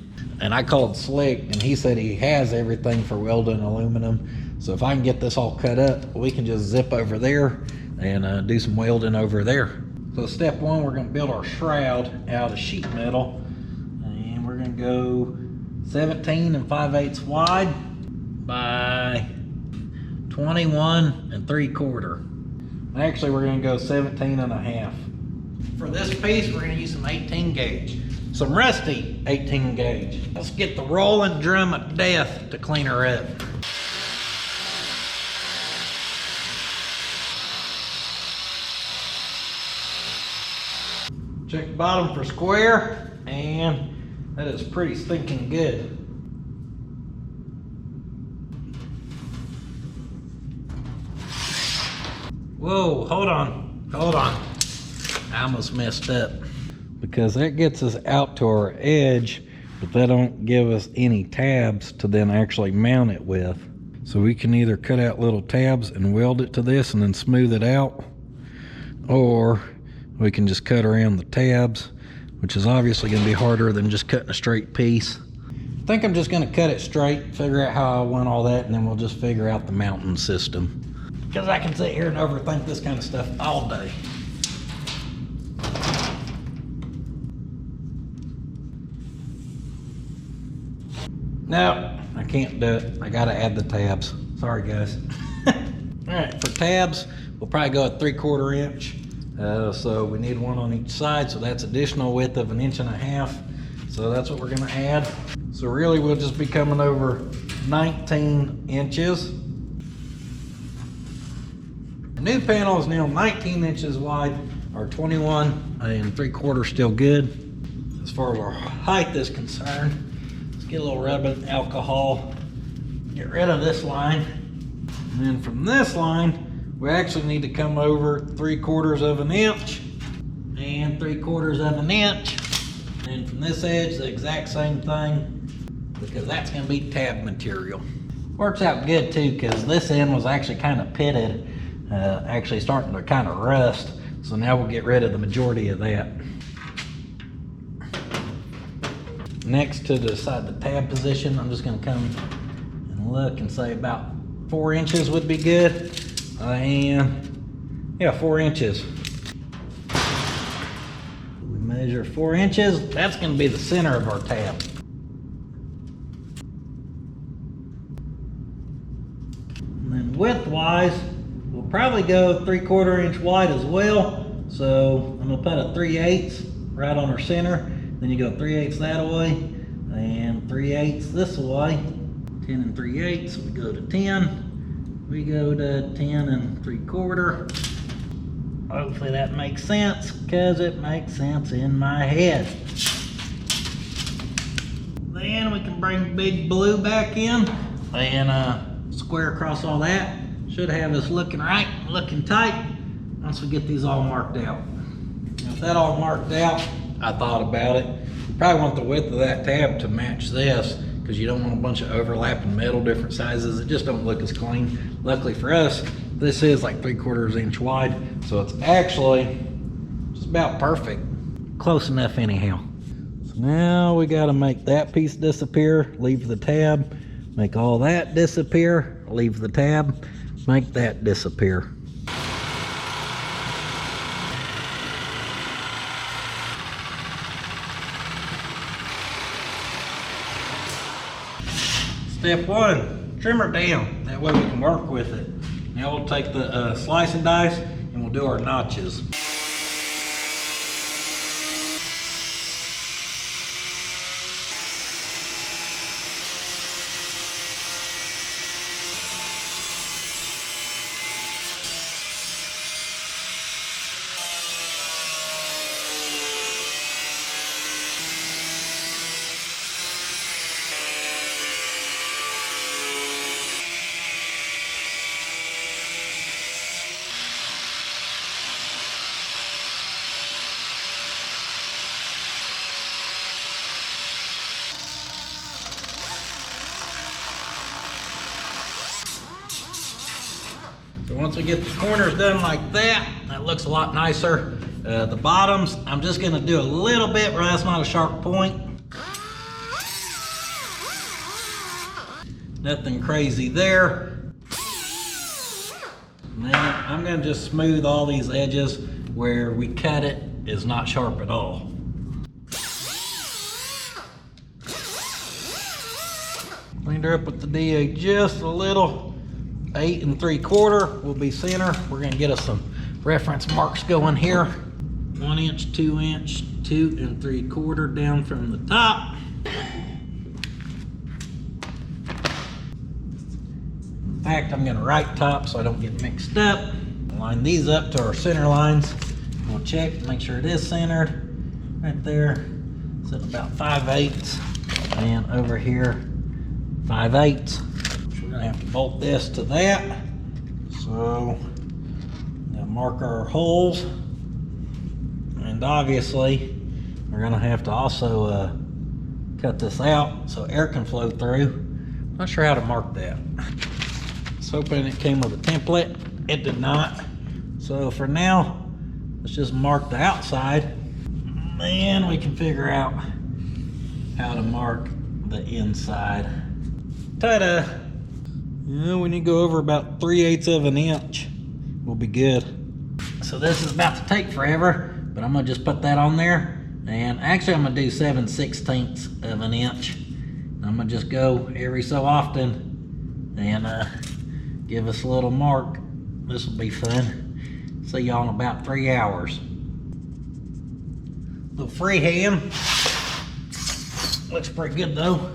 And I called Slick, and he said he has everything for welding aluminum. So if I can get this all cut up, we can just zip over there and do some welding over there. So step one, we're gonna build our shroud out of sheet metal. And we're gonna go 17 5/8 wide by 21 3/4. Actually, we're gonna go 17 1/2. For this piece, we're gonna use some 18 gauge. Some rusty 18 gauge. Let's get the rolling drum of death to clean her up. Check the bottom for square, and that is pretty stinking good. Whoa, hold on. I almost messed up. Because that gets us out to our edge, but that don't give us any tabs to then actually mount it with. So we can either cut out little tabs and weld it to this and then smooth it out, or we can just cut around the tabs, which is obviously gonna be harder than just cutting a straight piece. I think I'm just gonna cut it straight, figure out how I want all that, and then we'll just figure out the mounting system. Because I can sit here and overthink this kind of stuff all day. No, I can't do it. I gotta add the tabs. Sorry, guys. All right, for tabs, we'll probably go at 3/4 inch. So we need one on each side, so that's additional width of 1.5 inches. So that's what we're gonna add. So really, we'll just be coming over 19 inches. Our new panel is now 19 inches wide. Our 21 3/4 still good. As far as our height is concerned, get a little rubbing alcohol, get rid of this line, and then from this line we actually need to come over 3/4 inch and 3/4 inch, and from this edge the exact same thing, because that's going to be tab material. Works out good too, because this end was actually kind of pitted, actually starting to kind of rust, so now we'll get rid of the majority of that. Next, to decide the tab position, I'm just going to come and look and say about 4 inches would be good. And yeah, 4 inches. We measure 4 inches. That's going to be the center of our tab. And then width-wise, we'll probably go 3/4 inch wide as well. So I'm going to put a 3/8 right on our center. Then you go 3/8 that way and 3/8 this way. 10 3/8. We go to 10. We go to 10 3/4. Hopefully that makes sense, because it makes sense in my head. Then we can bring Big Blue back in and square across all that. Should have us looking right, looking tight once we get these all marked out. With that all marked out, I thought about it. You probably want the width of that tab to match this, because you don't want a bunch of overlapping metal, different sizes. It just don't look as clean. Luckily for us, this is like 3/4 inch wide, so it's actually just about perfect. Close enough anyhow. So now we got to make that piece disappear, leave the tab, make all that disappear, leave the tab, make that disappear. Step one, trim her down. That way we can work with it. Now we'll take the slicing dice and we'll do our notches. Once we get the corners done like that, that looks a lot nicer. The bottoms, I'm just gonna do a little bit where that's not a sharp point. Nothing crazy there. And then I'm gonna just smooth all these edges where we cut it is not sharp at all. Cleaned her up with the DA just a little. 8 3/4 will be center. We're gonna get us some reference marks going here. 1 inch, 2 inch, 2 3/4 down from the top. In fact, I'm gonna right top so I don't get mixed up. Line these up to our center lines. We'll check, make sure it is centered. Right there, it's at about 5/8. And over here, 5/8. So we're gonna have to bolt this to that. So, now mark our holes. And obviously, we're gonna have to also cut this out so air can flow through. Not sure how to mark that. I was hoping it came with a template. It did not. So for now, let's just mark the outside. Then we can figure out how to mark the inside. Ta-da! Yeah, we need to go over about 3/8 of an inch. We'll be good. So this is about to take forever, but I'm gonna just put that on there. And actually I'm gonna do 7/16 of an inch. I'm gonna just go every so often and give us a little mark. This will be fun. See y'all in about 3 hours. The freehand looks pretty good though.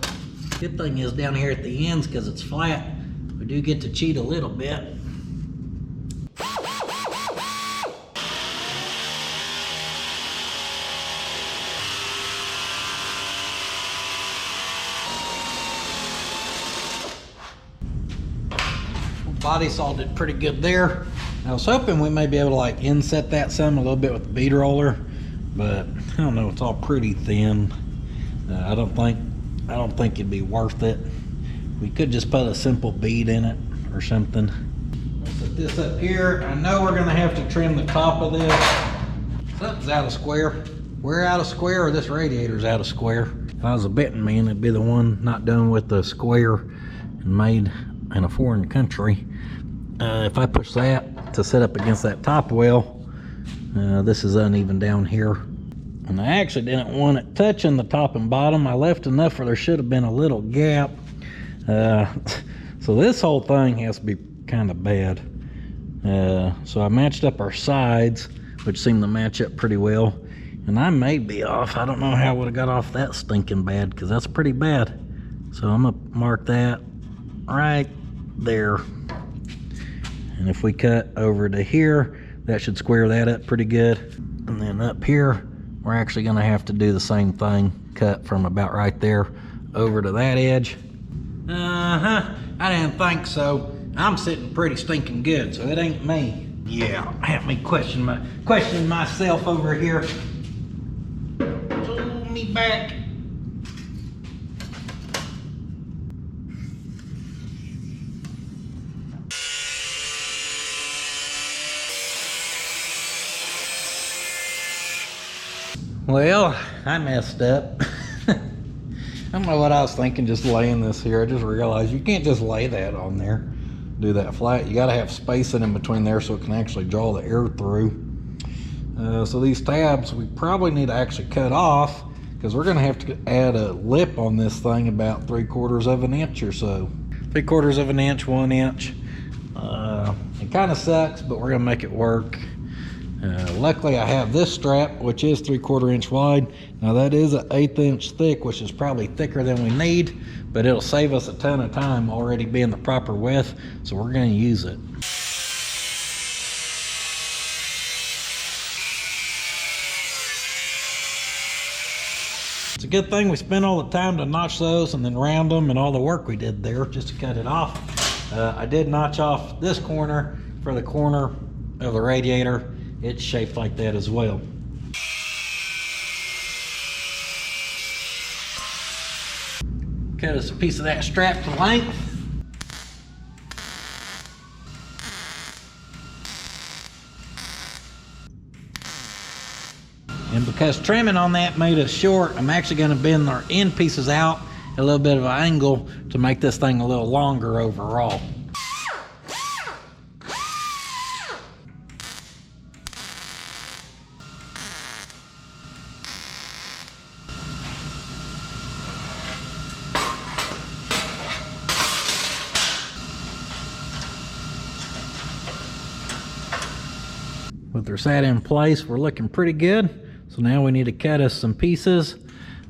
Good thing is down here at the ends, because it's flat, we do get to cheat a little bit. Body saw did pretty good there. I was hoping we may be able to like inset that some a little bit with the bead roller, but I don't know, it's all pretty thin. I don't think it'd be worth it. We could just put a simple bead in it or something. Let's put this up here. I know we're gonna have to trim the top of this. Something's out of square. We're out of square, or this radiator's out of square. If I was a betting man, it'd be the one not done with the square and made in a foreign country. If I push that to set up against that top well, this is uneven down here. And I actually didn't want it touching the top and bottom. I left enough where there should have been a little gap. So this whole thing has to be kind of bad. So I matched up our sides, which seem to match up pretty well. And I may be off. I don't know how I would have got off that stinking bad, because that's pretty bad. So I'm gonna mark that right there. And if we cut over to here, that should square that up pretty good. And then up here, we're actually gonna have to do the same thing, cut from about right there over to that edge. I didn't think so. I'm sitting pretty stinking good, so it ain't me. Yeah, have me question myself over here. Pull me back. Well, I messed up. I don't know what I was thinking just laying this here. I just realized you can't just lay that on there, do that flat. You gotta have spacing in between there so it can actually draw the air through. So these tabs, we probably need to actually cut off, because we're gonna have to add a lip on this thing about 3/4 of an inch or so. 3/4 of an inch, 1 inch. It kind of sucks, but we're gonna make it work. Luckily I have this strap, which is 3/4 inch wide. Now that is an 1/8 inch thick, which is probably thicker than we need, but it'll save us a ton of time already being the proper width, so we're going to use it. It's a good thing we spent all the time to notch those and then round them, and all the work we did there just to cut it off. I did notch off this corner for the corner of the radiator. It's shaped like that as well. Cut us a piece of that strap to length. And because trimming on that made us short, I'm actually going to bend our end pieces out a little bit of an angle to make this thing a little longer overall. With our set in place, we're looking pretty good. So now we need to cut us some pieces,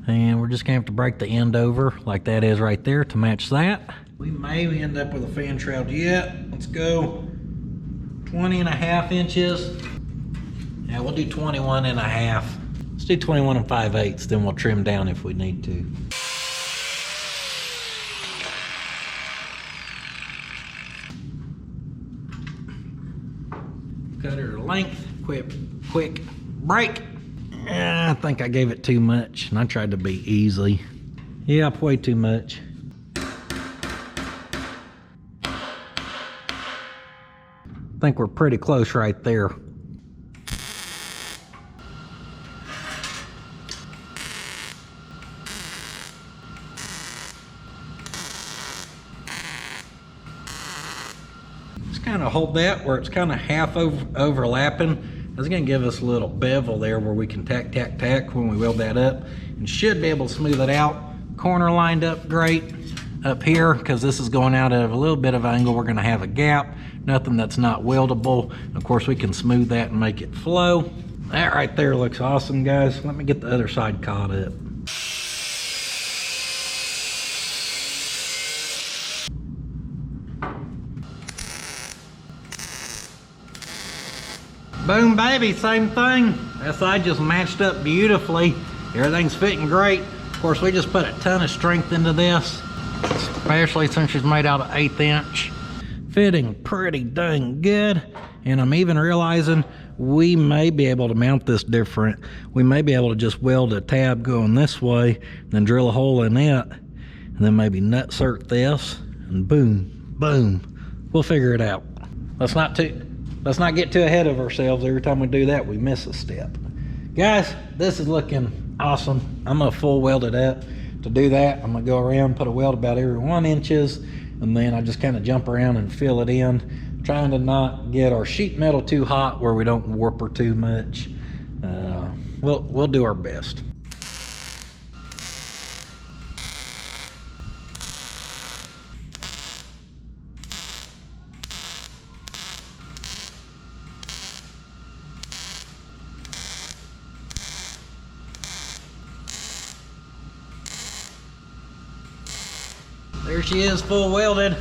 and we're just gonna have to break the end over like that is right there to match that. We may end up with a fan shroud yet. Let's go 20.5 inches. Yeah, we'll do 21.5. Let's do 21 5/8, then we'll trim down if we need to. Cut her length, quick break. I think I gave it too much, and I tried to be easy. Yeah, way too much. I think we're pretty close right there. Just kind of hold that where it's kind of half overlapping. It's gonna give us a little bevel there where we can tack when we weld that up, and should be able to smooth it out. Corner lined up great up here, because this is going out of a little bit of angle. We're gonna have a gap, nothing that's not weldable. Of course, we can smooth that and make it flow. That right there looks awesome, guys. Let me get the other side caught up. Boom, baby, same thing. That side just matched up beautifully. Everything's fitting great. Of course, we just put a ton of strength into this, especially since she's made out of 1/8 inch. Fitting pretty dang good. And I'm even realizing we may be able to mount this different. We may be able to just weld a tab going this way, then drill a hole in it, and then maybe nutsert this, and boom, boom. We'll figure it out. Let's not get too ahead of ourselves. Every time we do that, we miss a step. Guys, this is looking awesome. I'm gonna full weld it up. To do that, I'm gonna go around, put a weld about every 1 inch, and then I just kind of jump around and fill it in, trying to not get our sheet metal too hot where we don't warp her too much. We'll do our best. There she is, full welded.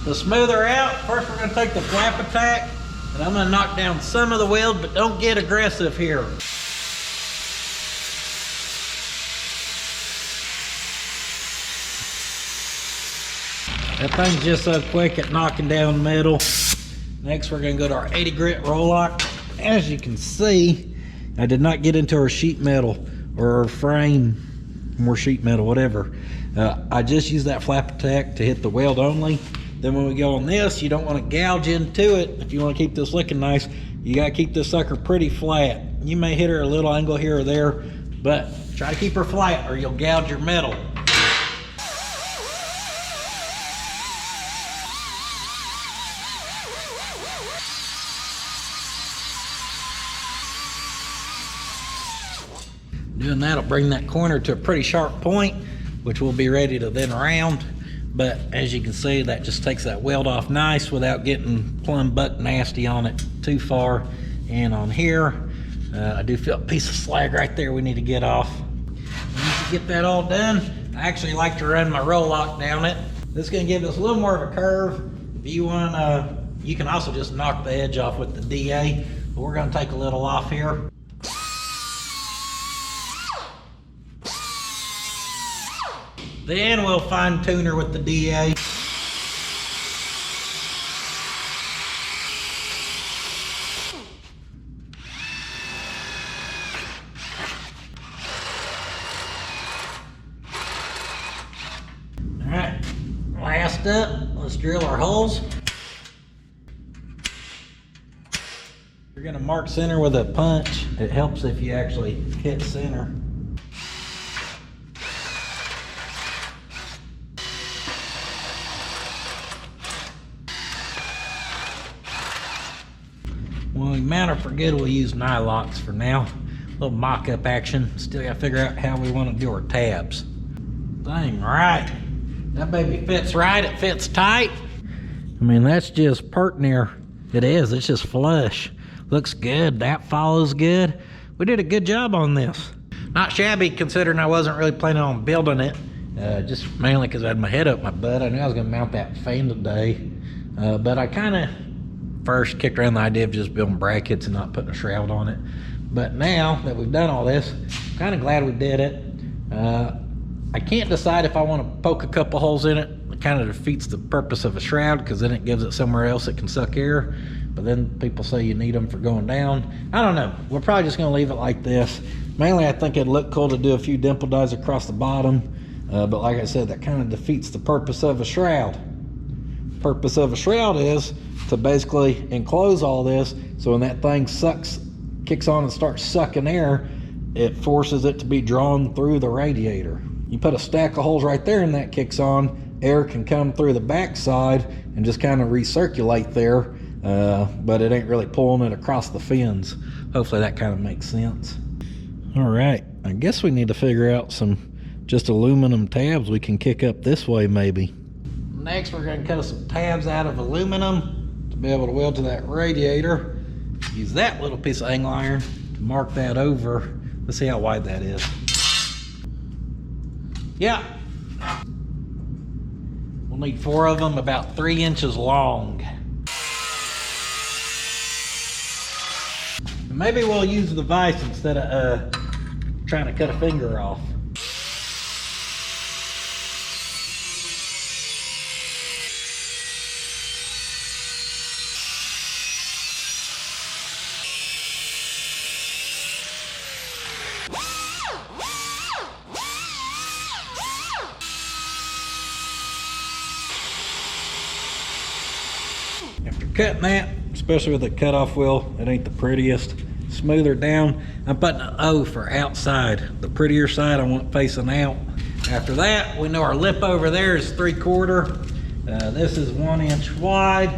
To smooth her out, first we're gonna take the flap attack, and I'm gonna knock down some of the weld, but don't get aggressive here. That thing's just so quick at knocking down metal. Next, we're gonna go to our 80 grit roll lock. As you can see, I did not get into our sheet metal or our frame, more sheet metal, whatever. I just use that flap attack to hit the weld only. Then when we go on this, you don't want to gouge into it. If you want to keep this looking nice, you got to keep this sucker pretty flat. You may hit her a little angle here or there, but try to keep her flat or you'll gouge your metal. Doing that will bring that corner to a pretty sharp point, which we'll be ready to then round. But as you can see, that just takes that weld off nice without getting plumb buck nasty on it too far. And on here, I do feel a piece of slag right there we need to get off. Once you get that all done, I actually like to run my roll lock down it. This is gonna give us a little more of a curve. If you want, you can also just knock the edge off with the DA, but we're gonna take a little off here. Then we'll fine tune her with the DA. All right, last up, let's drill our holes. We're gonna mark center with a punch, it helps if you actually hit center. When we mount her for good, we'll use nylocks for now. A little mock-up action. Still gotta figure out how we want to do our tabs. Dang right. That baby fits right, it fits tight. I mean, that's just pert near. It is, it's just flush. Looks good, that follows good. We did a good job on this. Not shabby considering I wasn't really planning on building it. Just mainly because I had my head up my butt. I knew I was gonna mount that fan today. But I kinda first kicked around the idea of just building brackets and not putting a shroud on it. But now that we've done all this, I'm kinda glad we did it. I can't decide if I want to poke a couple holes in it. It kind of defeats the purpose of a shroud because then it gives it somewhere else that can suck air. But then people say you need them for going down. I don't know. We're probably just going to leave it like this. Mainly, I think it'd look cool to do a few dimple dies across the bottom. But like I said, that kind of defeats the purpose of a shroud. Purpose of a shroud is to basically enclose all this, so when that thing kicks on and starts sucking air, it forces it to be drawn through the radiator. You put a stack of holes right there and that kicks on, air can come through the back side and just kind of recirculate there, but it ain't really pulling it across the fins. Hopefully that kind of makes sense. All right, I guess we need to figure out some just aluminum tabs we can kick up this way maybe. Next we're going to cut some tabs out of aluminum to be able to weld to that radiator. Use that little piece of angle iron to mark that over. Let's see how wide that is. Yeah. We'll need 4 of them, about 3 inches long. Maybe we'll use the vise instead of trying to cut a finger off. After cutting that, especially with the cutoff wheel, it ain't the prettiest. Smooth her down. I'm putting an O for outside. The prettier side I want facing out. After that, we know our lip over there is 3/4. This is 1 inch wide,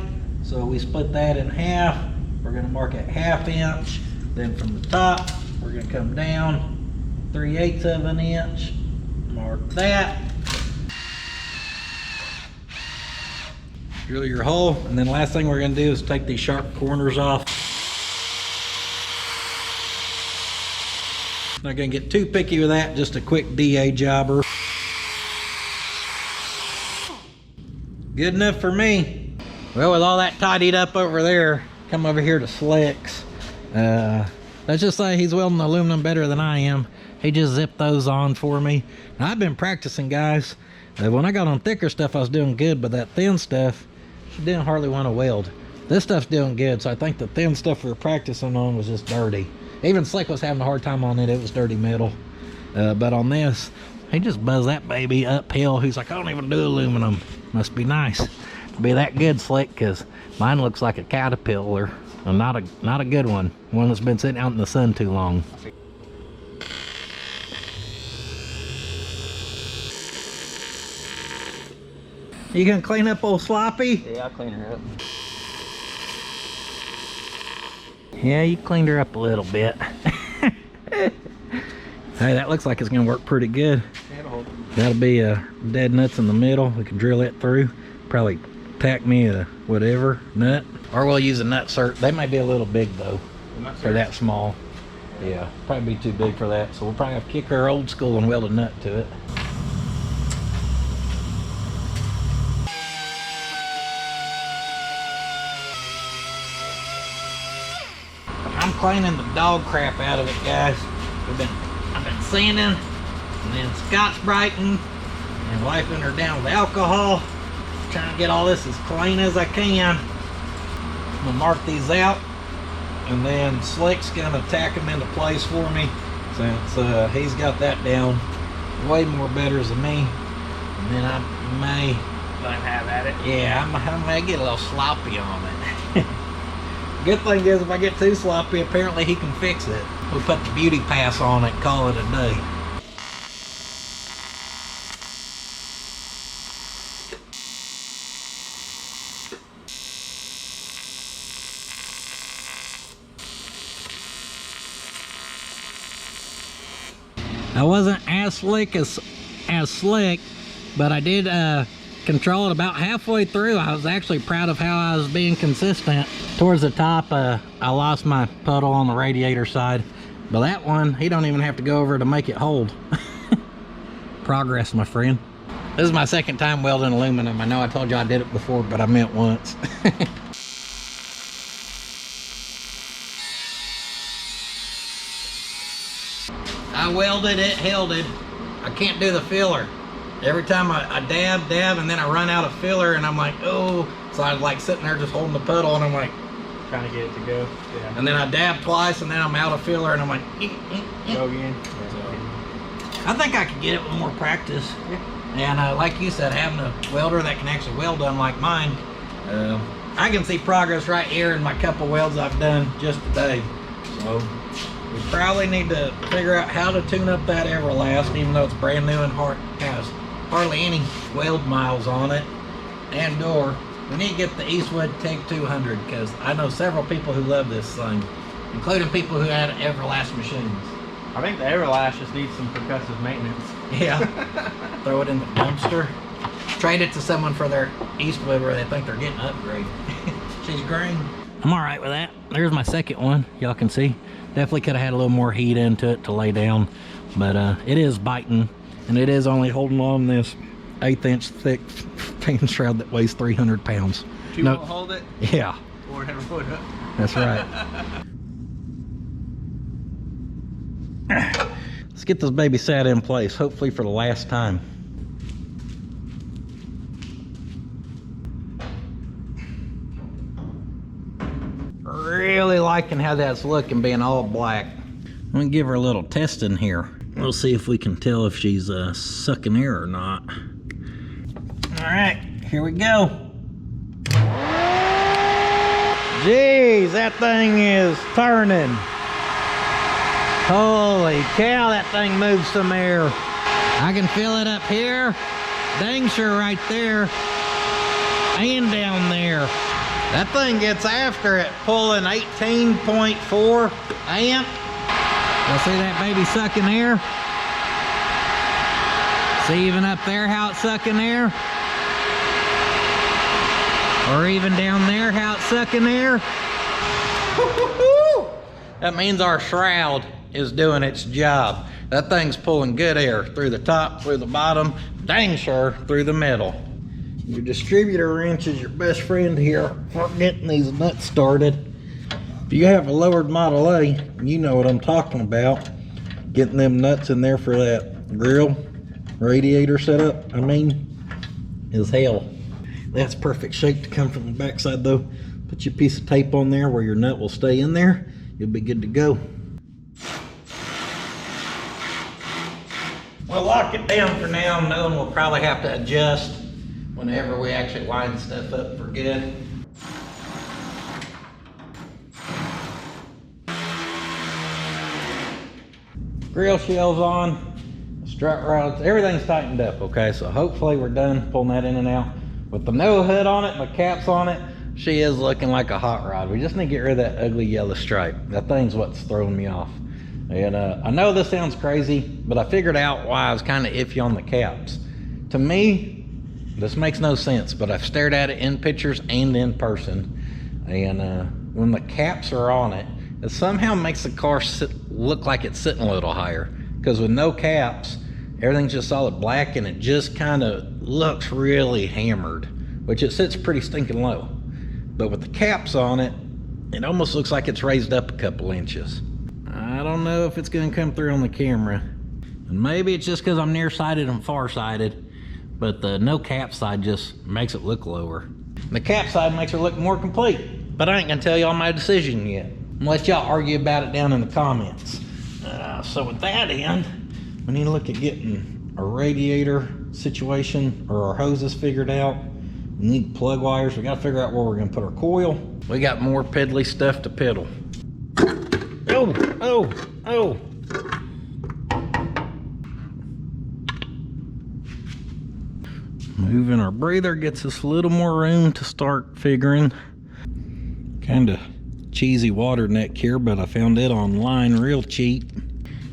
so we split that in half. We're gonna mark it 1/2 inch. Then from the top, we're gonna come down 3/8 of an inch. Mark that. Drill your hole, and then last thing we're gonna do is take these sharp corners off. Not gonna get too picky with that, just a quick DA jobber. Good enough for me. Well, with all that tidied up over there, come over here to Slick's. Let's just say he's welding aluminum better than I am. He just zipped those on for me. Now, I've been practicing, guys. When I got on thicker stuff, I was doing good, but that thin stuff, I didn't hardly want to weld. This stuff's doing good, so I think the thin stuff we were practicing on was just dirty. Even Slick was having a hard time on it. It was dirty metal. But on this, he just buzzed that baby uphill. He's like, I don't even do aluminum. Must be nice to be that good, Slick, because mine looks like a caterpillar. Well, not a good one. One that's been sitting out in the sun too long. You gonna clean up old Sloppy? Yeah, I'll clean her up. Yeah, you cleaned her up a little bit. Hey, that looks like it's gonna work pretty good. That'll be dead nuts in the middle. We can drill it through. Probably tack me a whatever nut. Or we'll use a nut cert. They might be a little big though for that small. Yeah, probably be too big for that. So we'll probably have to kick her old school and weld a nut to it. I'm cleaning the dog crap out of it, guys. I've been sanding and then Scotch-Brighting and wiping her down with alcohol. Trying to get all this as clean as I can. I'm gonna mark these out, and then Slick's gonna tack them into place for me, since he's got that down way more better than me. And then I may let him have at it. Yeah, I may get a little sloppy on it. Good thing is if I get too sloppy, apparently he can fix it. We'll put the beauty pass on it and call it a day. I wasn't as slick, but I did control it about halfway through. I was actually proud of how I was being consistent. Towards the top, I lost my puddle on the radiator side, but that one, he don't even have to go over to make it hold. Progress, my friend. This is my second time welding aluminum. I know I told you I did it before, but I meant once. I welded it, held it. I can't do the filler. Every time I dab, and then I run out of filler, and I'm like, oh. So I was like sitting there just holding the puddle, and I'm like, trying to get it to go. Yeah. And then I dab twice, and then I'm out of filler, and I'm like, go again. I think I could get it with more practice. Yeah. And like you said, having a welder that can actually weld unlike mine, I can see progress right here in my couple welds I've done just today. So we probably need to figure out how to tune up that Everlast, even though it's brand new and has hardly any weld miles on it. And or we need to get the Eastwood Take 200, because I know several people who love this thing, including people who had Everlast machines. I think the Everlast just needs some percussive maintenance. Yeah. Throw it in the dumpster. Trade it to someone for their Eastwood where they think they're getting an upgrade. She's green. I'm all right with that. There's my second one. Y'all can see. Definitely could have had a little more heat into it to lay down, but it is biting, and it is only holding on this 1/8-inch thick fan shroud that weighs 300 pounds. You won't hold it? Yeah. Or never put it. That's right. Let's get this baby sat in place, hopefully for the last time. Really liking how that's looking, being all black. I'm gonna give her a little testing here. We'll see if we can tell if she's sucking air or not. All right, here we go. Jeez, that thing is turning. Holy cow, that thing moves some air. I can feel it up here, dang sure right there, and down there. That thing gets after it, pulling 18.4 amp. You'll see that baby sucking air? See even up there how it's sucking air? Or even down there how it's sucking air? That means our shroud is doing its job. That thing's pulling good air through the top, through the bottom, dang sure through the middle. Your distributor wrench is your best friend here for getting these nuts started. If you have a lowered Model A, you know what I'm talking about. Getting them nuts in there for that grill radiator setup, is hell. That's perfect shape to come from the backside though. Put your piece of tape on there where your nut will stay in there. You'll be good to go. We'll lock it down for now, knowing we'll probably have to adjust whenever we actually line stuff up for good. Grill shells on, strut rods, everything's tightened up, okay? So hopefully we're done pulling that in and out. With the no hood on it and the caps on it, she is looking like a hot rod. We just need to get rid of that ugly yellow stripe. That thing's what's throwing me off. And I know this sounds crazy, but I figured out why I was kind of iffy on the caps. To me, this makes no sense, but I've stared at it in pictures and in person. And when the caps are on it, it somehow makes the car look like it's sitting a little higher. Because with no caps, everything's just solid black and it just kind of looks really hammered, which it sits pretty stinking low. But with the caps on it, it almost looks like it's raised up a couple inches. I don't know if it's gonna come through on the camera. And maybe it's just because I'm nearsighted and farsighted, but the no cap side just makes it look lower. The cap side makes it look more complete, but I ain't gonna tell y'all my decision yet. I'm gonna let y'all argue about it down in the comments. So with that end, we need to look at getting a radiator situation or our hoses figured out. We need plug wires. We gotta figure out where we're gonna put our coil. We got more piddly stuff to piddle. Oh. Moving our breather gets us a little more room to start figuring. Kinda cheesy water neck here, but I found it online real cheap.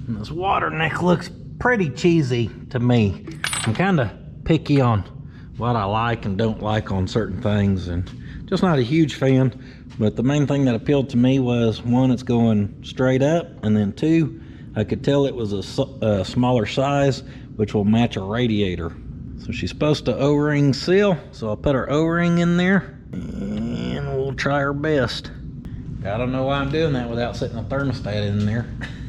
And this water neck looks pretty cheesy to me. I'm kinda picky on what I like and don't like on certain things, and just not a huge fan. But the main thing that appealed to me was, one, it's going straight up, and then two, I could tell it was a smaller size, which will match a radiator. So she's supposed to O-ring seal, so I'll put her O-ring in there, and we'll try our best. I don't know why I'm doing that without setting a thermostat in there.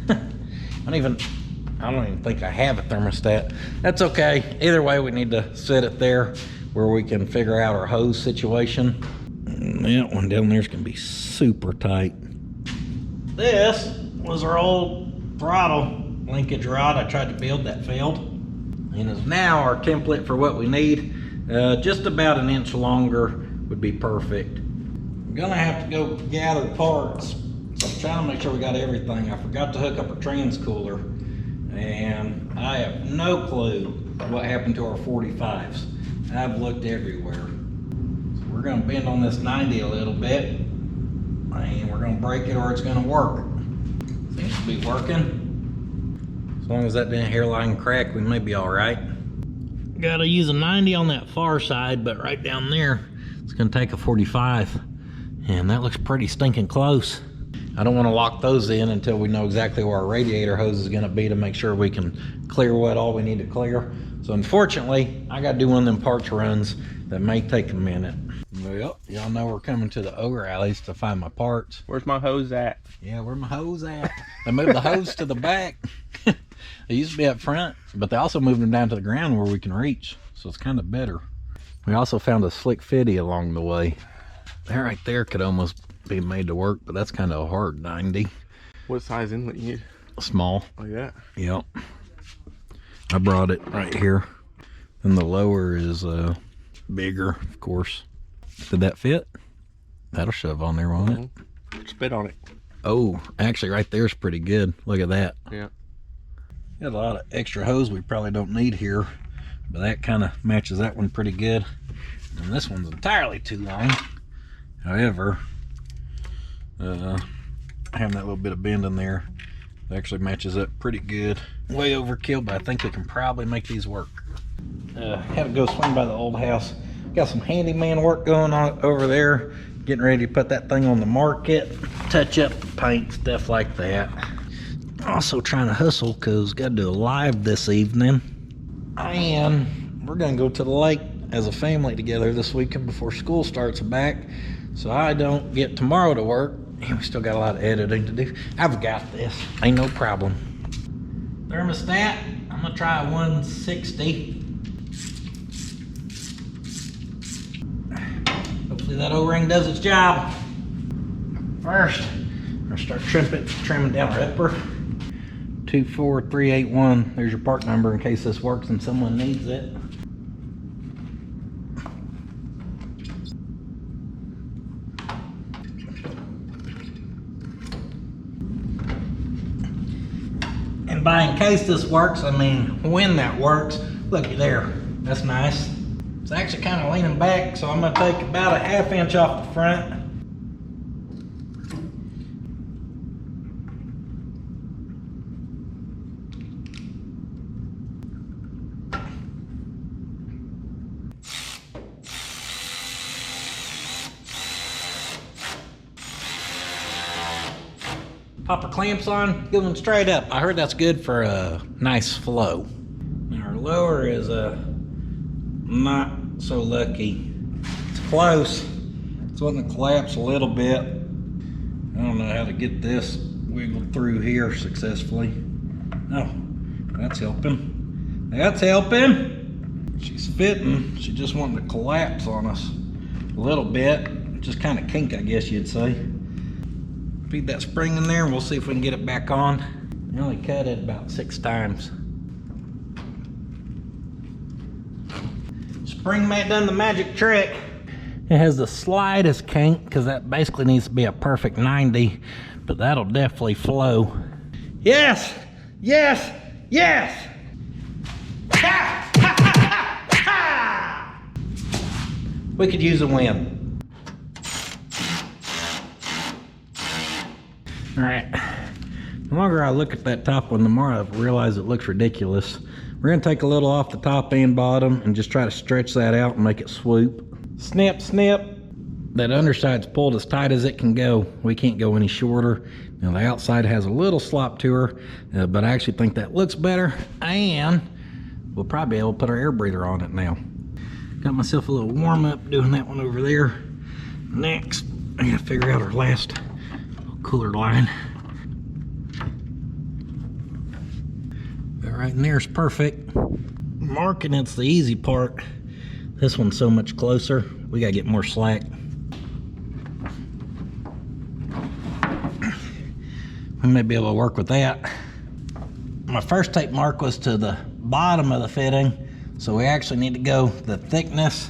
I don't even think I have a thermostat. That's okay. Either way, we need to set it there where we can figure out our hose situation. That one down there's gonna be super tight. This was our old throttle linkage rod I tried to build that failed. And is now our template for what we need. Just about an inch longer would be perfect. I'm gonna have to go gather parts. So I'm trying to make sure we got everything. I forgot to hook up a trans cooler, and I have no clue what happened to our 45s. I've looked everywhere. So we're gonna bend on this 90 a little bit, and we're gonna break it or it's gonna work. Seems to be working. As long as that didn't hairline crack, we may be all right. Gotta use a 90 on that far side, but right down there, it's gonna take a 45. And that looks pretty stinking close. I don't wanna lock those in until we know exactly where our radiator hose is gonna be to make sure we can clear what all we need to clear. So unfortunately, I gotta do one of them parts runs that may take a minute. Well, y'all know we're coming to the ogre alleys to find my parts. Where's my hose at? Yeah, where my hose at? They moved the hose to the back. They used to be up front, but they also moved them down to the ground where we can reach. So it's kind of better. We also found a slick fitty along the way. That right there could almost be made to work, but that's kind of a hard 90. What size inlet you need? Small. Like that? Yep. I brought it right here. And the lower is bigger, of course. Did that fit? That'll shove on there, won't it? Spit on it. Oh, actually right there's pretty good. Look at that. Yeah. Got a lot of extra hose we probably don't need here, but that kind of matches that one pretty good. And this one's entirely too long. However, having that little bit of bend in there, it actually matches up pretty good. Way overkill, but I think we can probably make these work. Had to go swing by the old house. Got some handyman work going on over there. Getting ready to put that thing on the market. Touch up the paint, stuff like that. Also trying to hustle because got to do a live this evening. And we're going to go to the lake as a family together this weekend before school starts back. So I don't get tomorrow to work. And we still got a lot of editing to do. I've got this. Ain't no problem. Thermostat, I'm going to try 160. Hopefully that O-ring does its job. First, I'm going to start trimming down our upper. 24381. There's your part number in case this works and someone needs it. And by in case this works, I mean when that works. Looky there. That's nice. It's actually kind of leaning back, so I'm going to take about a ½ inch off the front. Pop our clamps on, give them straight up. I heard that's good for a nice flow. Now our lower is not so lucky. It's close. It's wanting to collapse a little bit. I don't know how to get this wiggled through here successfully. Oh, that's helping. That's helping. She's fitting. She just wanting to collapse on us a little bit. Just kind of kink, I guess you'd say. Feed that spring in there and we'll see if we can get it back on. I only cut it about 6 times. Spring mate done the magic trick. It has the slightest kink because that basically needs to be a perfect 90, but that'll definitely flow. Yes, yes, yes. Ha, ha, ha, ha, ha. We could use a win. All right. The longer I look at that top one, the more I realize it looks ridiculous. We're gonna take a little off the top and bottom and just try to stretch that out and make it swoop. Snip, snip. That underside's pulled as tight as it can go. We can't go any shorter. Now the outside has a little slop to her, but I actually think that looks better. And we'll probably be able to put our air breather on it now. Got myself a little warm up doing that one over there. Next, I gotta figure out our last cooler line. Right in there is perfect. Marking it's the easy part. This one's so much closer. We gotta get more slack. We may be able to work with that. My first tape mark was to the bottom of the fitting, so we actually need to go the thickness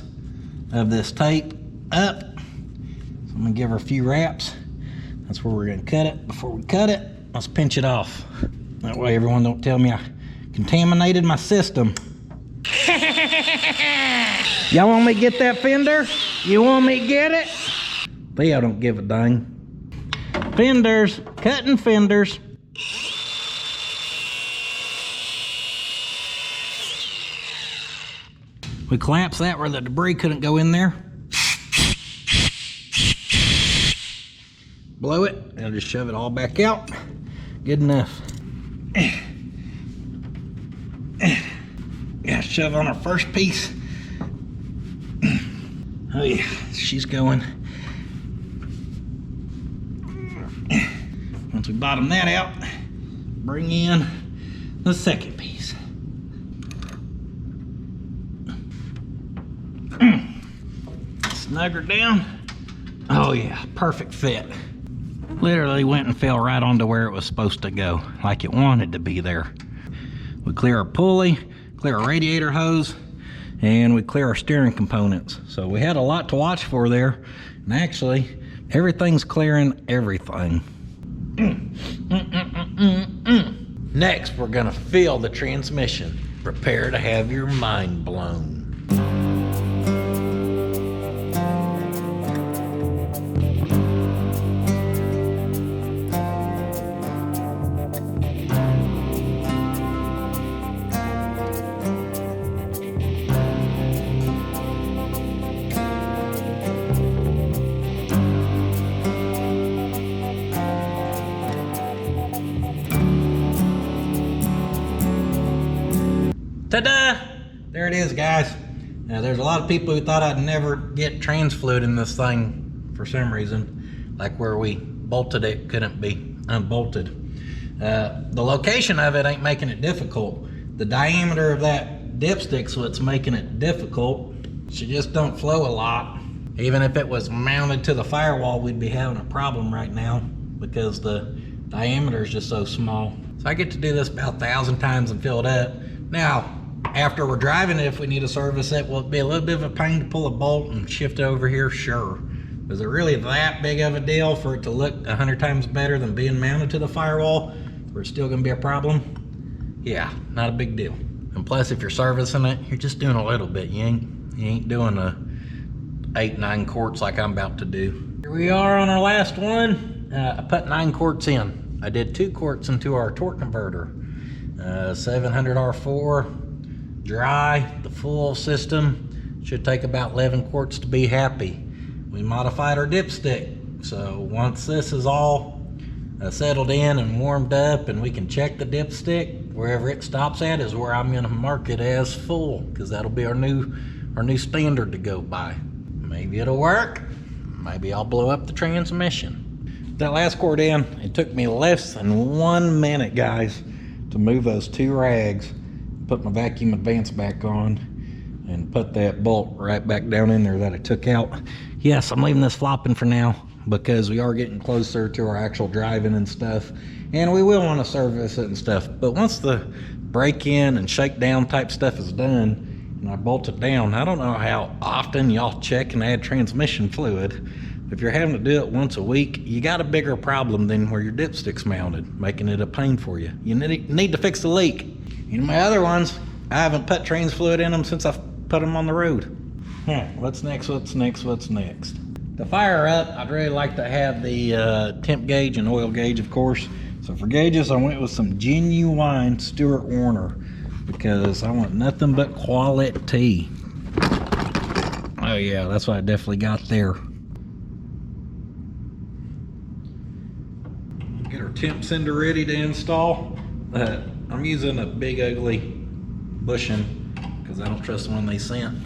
of this tape up. So I'm gonna give her a few wraps. That's where we're gonna cut it. Before we cut it, let's pinch it off. That way everyone don't tell me I contaminated my system. Y'all want me to get that fender? You want me to get it? Theo don't give a dang. Fenders, cutting fenders. We collapse that where the debris couldn't go in there. Blow it, and just shove it all back out. Good enough. Yeah, shove on our first piece. Oh yeah, she's going. Once we bottom that out, bring in the second piece. Snug her down. Oh yeah, perfect fit. Literally went and fell right onto where it was supposed to go, like it wanted to be there. We clear our pulley, clear our radiator hose, and we clear our steering components. So we had a lot to watch for there, and actually everything's clearing everything. Next, we're gonna feel the transmission. Prepare to have your mind blown. Ta-da! There it is, guys. Now, there's a lot of people who thought I'd never get trans fluid in this thing for some reason. Like where we bolted it couldn't be unbolted. The location of it ain't making it difficult. The diameter of that dipstick's what's making it difficult. She just don't flow a lot. Even if it was mounted to the firewall, we'd be having a problem right now because the diameter is just so small. So I get to do this about 1,000 times and fill it up. Now, after we're driving it, if we need to service it, will it be a little bit of a pain to pull a bolt and shift it over here? Sure. Is it really that big of a deal for it to look 100 times better than being mounted to the firewall? Where it's still gonna be a problem? Yeah, not a big deal. And plus, if you're servicing it, you're just doing a little bit. You ain't doing a 8-9 quarts like I'm about to do. Here we are on our last one. I put 9 quarts in. I did 2 quarts into our torque converter. 700 R4, dry, the full system. Should take about 11 quarts to be happy. We modified our dipstick. So once this is all settled in and warmed up and we can check the dipstick, wherever it stops at is where I'm gonna mark it as full, because that'll be our new standard to go by. Maybe it'll work, maybe I'll blow up the transmission. That last quart in, it took me less than 1 minute, guys, to move those 2 rags, put my vacuum advance back on, and put that bolt right back down in there that I took out. Yes, I'm leaving this flopping for now because we are getting closer to our actual driving and stuff, and we will want to service it and stuff. But once the break-in and shakedown type stuff is done, and I bolt it down. I don't know how often y'all check and add transmission fluid. If you're having to do it once a week, you got a bigger problem than where your dipstick's mounted, making it a pain for you. You need to fix the leak. In my other ones, I haven't put trans fluid in them since I've put them on the road. What's next? To fire up, I'd really like to have the temp gauge and oil gauge, of course. So for gauges, I went with some genuine Stuart Warner because I want nothing but quality. Oh yeah, that's what I definitely got there. Get our temp sender ready to install. I'm using a big ugly bushing because I don't trust the one they sent.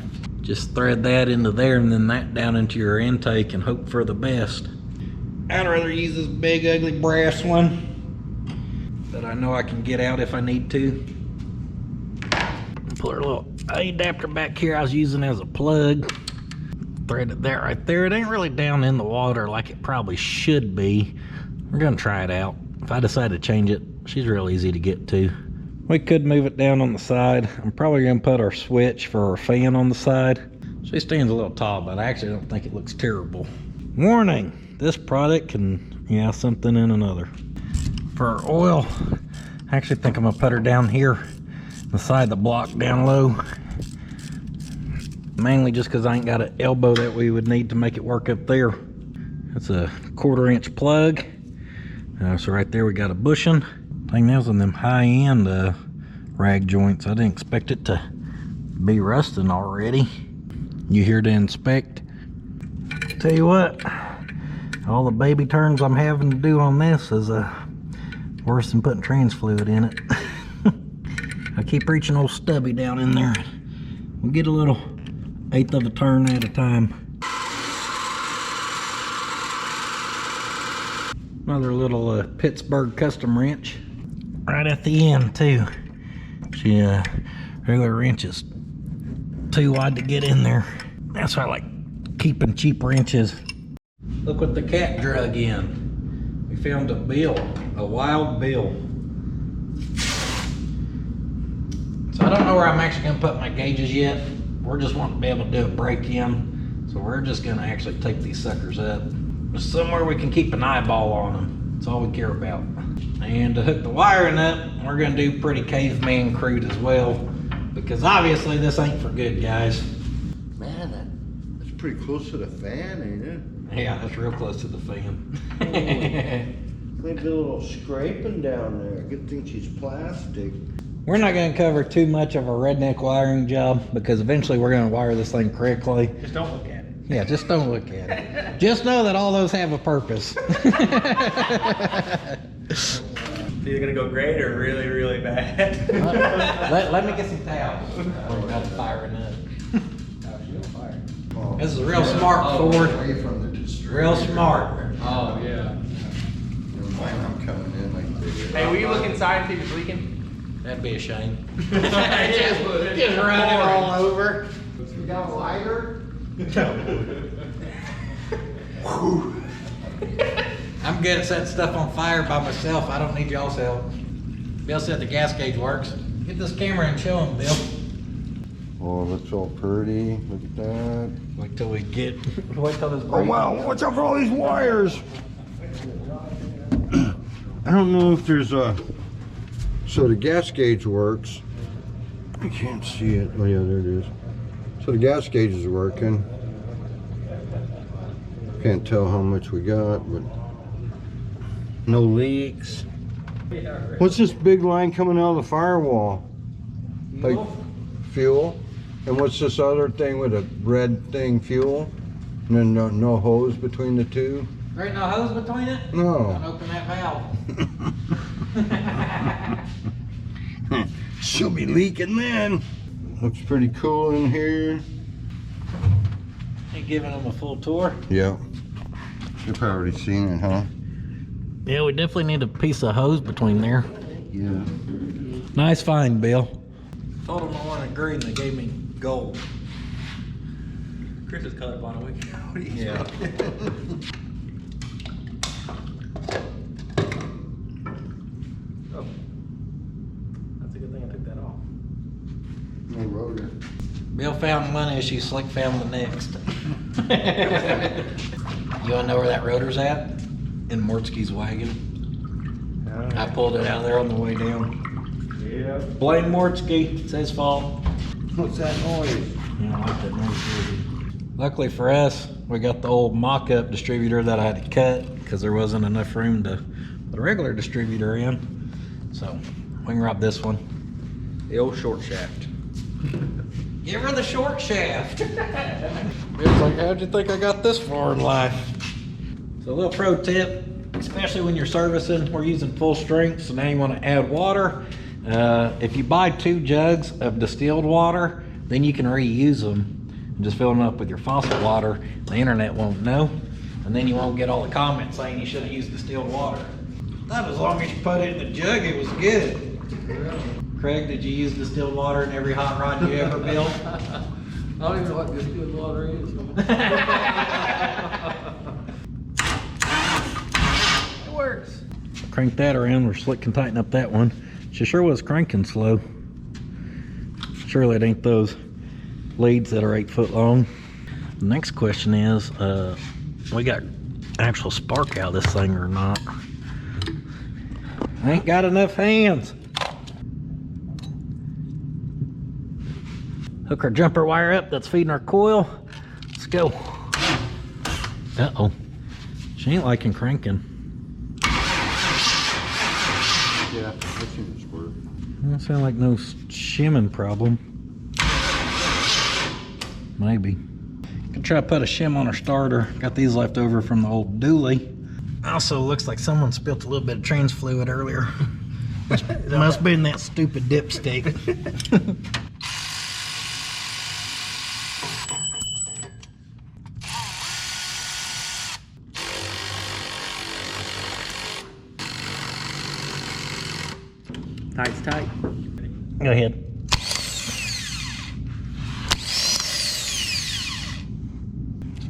Just thread that into there and then that down into your intake and hope for the best. I'd rather use this big ugly brass one that I know I can get out if I need to. Put our little adapter back here I was using as a plug. Thread it there right there. It ain't really down in the water like it probably should be. We're gonna try it out. If I decide to change it, she's real easy to get to. We could move it down on the side. I'm probably gonna put our switch for our fan on the side. She stands a little tall, but I actually don't think it looks terrible. Warning, this product can, yeah, something in another. For our oil, I actually think I'm gonna put her down here, beside the block down low. Mainly just because I ain't got an elbow that we would need to make it work up there. That's a 1/4-inch plug. So right there we got a bushing. Thing is on them high-end rag joints. I didn't expect it to be rusting already. You here to inspect? Tell you what, all the baby turns I'm having to do on this is worse than putting trans fluid in it. I keep reaching old stubby down in there. We get a little 1/8 of a turn at a time. Another little Pittsburgh custom wrench. Right at the end too. She regular wrench is too wide to get in there. That's why I like keeping cheap wrenches. Look what the cat drug in. We found a bill, a wild bill. So I don't know where I'm actually gonna put my gauges yet. We're just wanting to be able to do a break-in. So we're just gonna actually take these suckers up. There's somewhere we can keep an eyeball on them. That's all we care about. And to hook the wiring up, we're gonna do pretty caveman crude as well, because obviously this ain't for good guys. Man, that's pretty close to the fan, ain't it? Yeah, that's real close to the fan. Maybe a little scraping down there. Good thing she's plastic. We're not gonna cover too much of a redneck wiring job because eventually we're gonna wire this thing correctly. Just don't look at it. Yeah, just don't look at it. Just know that all those have a purpose. It's either gonna go great or really, really bad. let me get some towels. We're about firing up. Oh, This is real smart, Ford. Away from the distributor. Real smart. Oh, yeah. Never mind, I'm coming in like this. Hey, will you look inside and see if it's leaking? That'd be a shame. Just run it all over. You got a lighter? I'm good at setting stuff on fire by myself. I don't need y'all's help. Bill said the gas gauge works. Get this camera and show him, Bill. Oh, that's all pretty. Look at that. Wait till we get. Wait till this. Oh wow, watch out for all these wires. I don't know if there's a, so the gas gauge works. I can't see it. Oh yeah, there it is. So the gas gauge is working. Can't tell how much we got, but no leaks. What's this big line coming out of the firewall? Like fuel? And what's this other thing with a red thing, fuel? And then no hose between the two? There ain't no hose between it? No. Don't open that valve. She'll be leaking then. Looks pretty cool in here. Ain't giving them a full tour. Yeah. You've already seen it, huh? Yeah, we definitely need a piece of hose between there. Yeah. Nice find, Bill. Told them I wanted green, they gave me gold. Chris is colorblind. What are you Yeah. Oh. That's a good thing I took that off. No rotor. Bill found one issue, Slick found the next. You wanna know where that rotor's at? In Mortski's wagon. I pulled it out of there on the way down. Yeah. Blame Mortsky, it's his fault. What's that noise? You don't like that noise, do you? Luckily for us, we got the old mock-up distributor that I had to cut because there wasn't enough room to put a regular distributor in. So we can rob this one. The old short shaft. Give her the short shaft. It's like, how'd you think I got this far in life? So a little pro tip, especially when you're servicing, we're using full strength, so now you want to add water. If you buy 2 jugs of distilled water, then you can reuse them. And just fill them up with your faucet water. The internet won't know, and then you won't get all the comments saying you should have used distilled water. Not as long as you put it in the jug, it was good. Craig, did you use distilled water in every hot rod you ever built? I don't even know what distilled water is. It works. Crank that around where Slick can tighten up that one. She sure was cranking slow. Surely it ain't those leads that are 8 foot long. The next question is, we got actual spark out of this thing or not? I ain't got enough hands. Hook our jumper wire up that's feeding our coil. Let's go. Uh-oh. She ain't liking cranking. Yeah, that seems to work. Doesn't sound like no shimming problem. Maybe. Could try to put a shim on our starter. Got these left over from the old dually. Also looks like someone spilt a little bit of trans fluid earlier. Must have been that stupid dipstick. Tight's tight. Go ahead.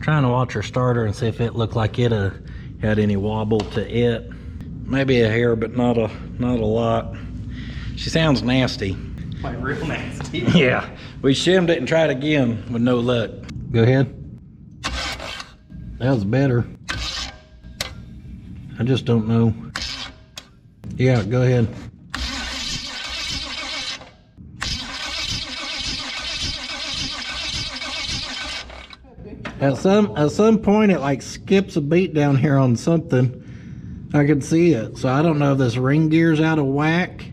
Trying to watch her starter and see if it looked like it had any wobble to it. Maybe a hair, but not a lot. She sounds nasty. Like real nasty. Yeah, we shimmed it and tried again with no luck. Go ahead. That was better. I just don't know. Yeah, go ahead. At some point, it like skips a beat down here on something. I can see it. So I don't know if this ring gear's out of whack.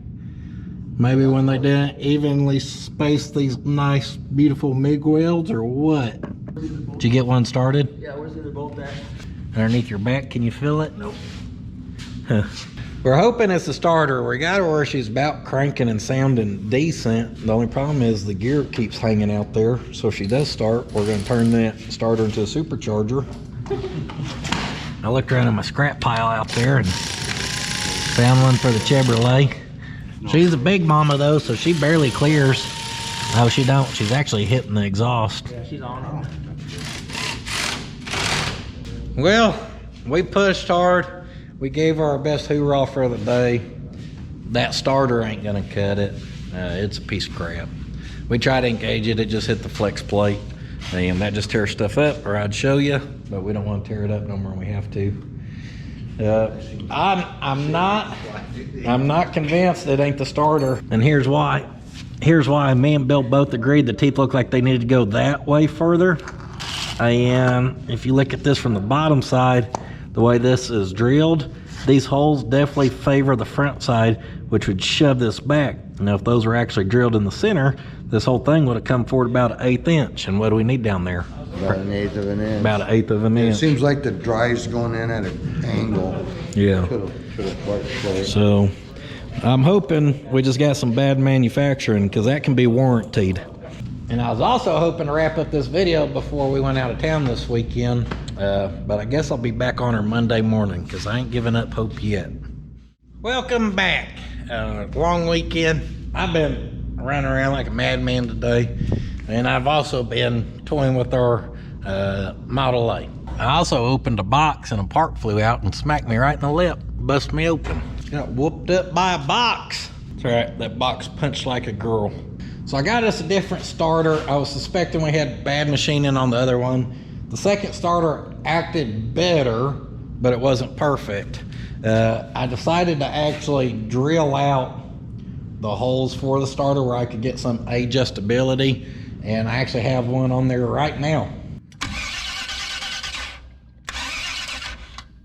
Maybe when they didn't evenly space these nice, beautiful MIG welds or what. Did you get one started? Yeah, where's the other bolt at? Underneath your back, can you feel it? Nope. Huh. We're hoping it's the starter. We got her where she's about cranking and sounding decent. The only problem is the gear keeps hanging out there. So if she does start, we're gonna turn that starter into a supercharger. I looked around in my scrap pile out there and found one for the Chevrolet. She's a big mama though, so she barely clears. No, she don't. She's actually hitting the exhaust. Yeah, she's on it. Well, we pushed hard. We gave her our best hoorah for the day. That starter ain't gonna cut it. It's a piece of crap. We tried to engage it, it just hit the flex plate. And that just tears stuff up, or I'd show you, but we don't want to tear it up no more than we have to. I'm not convinced it ain't the starter, and here's why. Here's why. Me and Bill both agreed the teeth look like they needed to go that way further. And if you look at this from the bottom side, the way this is drilled, these holes definitely favor the front side, which would shove this back. Now, if those were actually drilled in the center, this whole thing would have come forward about 1/8 inch. And what do we need down there? About 1/8 of an inch. About 1/8 of an It inch. seems like the drive's going in at an angle. Yeah. Should have quite close. So I'm hoping we just got some bad manufacturing, because that can be warranted. And I was also hoping to wrap up this video before we went out of town this weekend, but I guess I'll be back on her Monday morning, because I ain't giving up hope yet. Welcome back. Long weekend. I've been running around like a madman today, and I've also been toying with our Model A. I also opened a box and a part flew out and smacked me right in the lip, bust me open. Got whooped up by a box. That's right, that box punched like a girl. So I got us a different starter. I was suspecting we had bad machining on the other one. The second starter acted better, but it wasn't perfect. I decided to actually drill out the holes for the starter where I could get some adjustability, and I actually have one on there right now.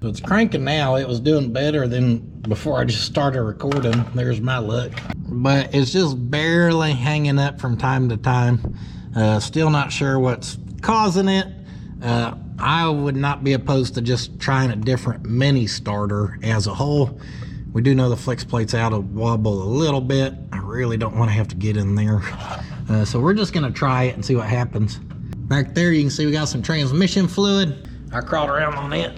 So it's cranking now. It was doing better than before I just started recording. There's my luck. But it's just barely hanging up from time to time. Still not sure what's causing it. I would not be opposed to just trying a different mini starter as a whole. We do know the flex plate's out of wobble a little bit. I really don't want to have to get in there. So we're just gonna try it and see what happens. Back there you can see we got some transmission fluid. I crawled around on it.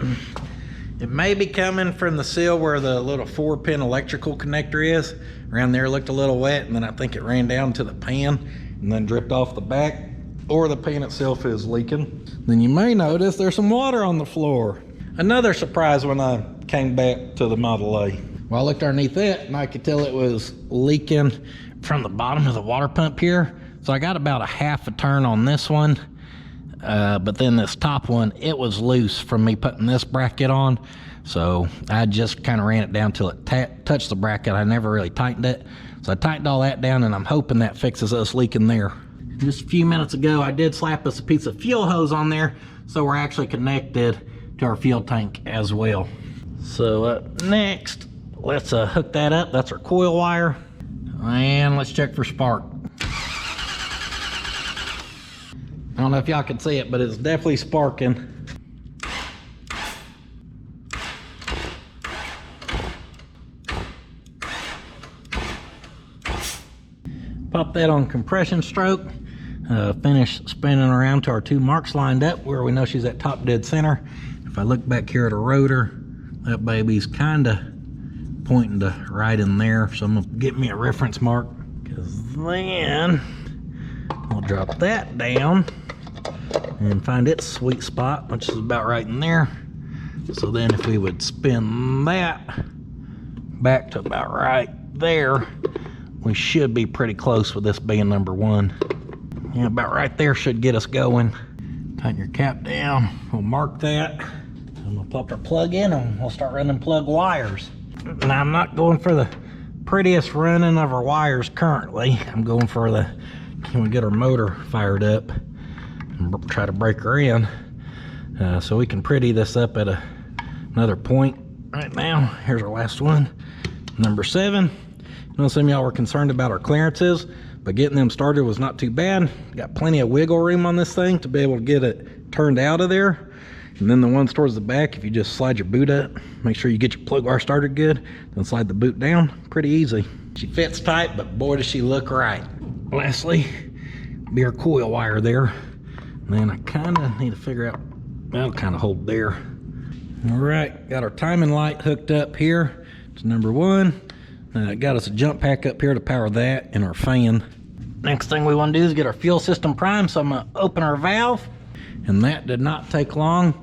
It may be coming from the seal where the little 4-pin electrical connector is. Around there looked a little wet, and then I think it ran down to the pan and then dripped off the back, or the pan itself is leaking. Then you may notice there's some water on the floor. Another surprise when I came back to the Model A. Well, I looked underneath it and I could tell it was leaking from the bottom of the water pump here. So I got about a half a turn on this one. But then this top one, it was loose from me putting this bracket on. So I just kind of ran it down till it touched the bracket. I never really tightened it. So I tightened all that down, and I'm hoping that fixes us leaking there. Just a few minutes ago, I did slap us a piece of fuel hose on there, so we're actually connected to our fuel tank as well. So up next, let's hook that up. That's our coil wire. And let's check for spark. I don't know if y'all can see it, but it's definitely sparking. Pop that on compression stroke. Finish spinning around to our 2 marks lined up where we know she's at top dead center. If I look back here at her rotor, that baby's kinda pointing to right in there. So I'm gonna get me a reference mark, because then we'll drop that down and find its sweet spot, which is about right in there. So then if we would spin that back to about right there, we should be pretty close with this being number 1. Yeah, about right there should get us going. Tighten your cap down, we'll mark that, and we'll pop our plug in and we'll start running plug wires. Now I'm not going for the prettiest running of our wires currently. I'm going for the, can we get our motor fired up and try to break her in, so we can pretty this up at another point. Right now, here's our last one, number 7. I know some of y'all were concerned about our clearances, but getting them started was not too bad. Got plenty of wiggle room on this thing to be able to get it turned out of there. And then the ones towards the back, if you just slide your boot up, make sure you get your plug wire started good, then slide the boot down, pretty easy. She fits tight, but boy does she look right. Lastly, be our coil wire there. And then I kinda need to figure out, that'll kinda hold there. All right, got our timing light hooked up here to number 1. Got us a jump pack up here to power that and our fan. Next thing we want to do is get our fuel system primed, so I'm going to open our valve, and that did not take long.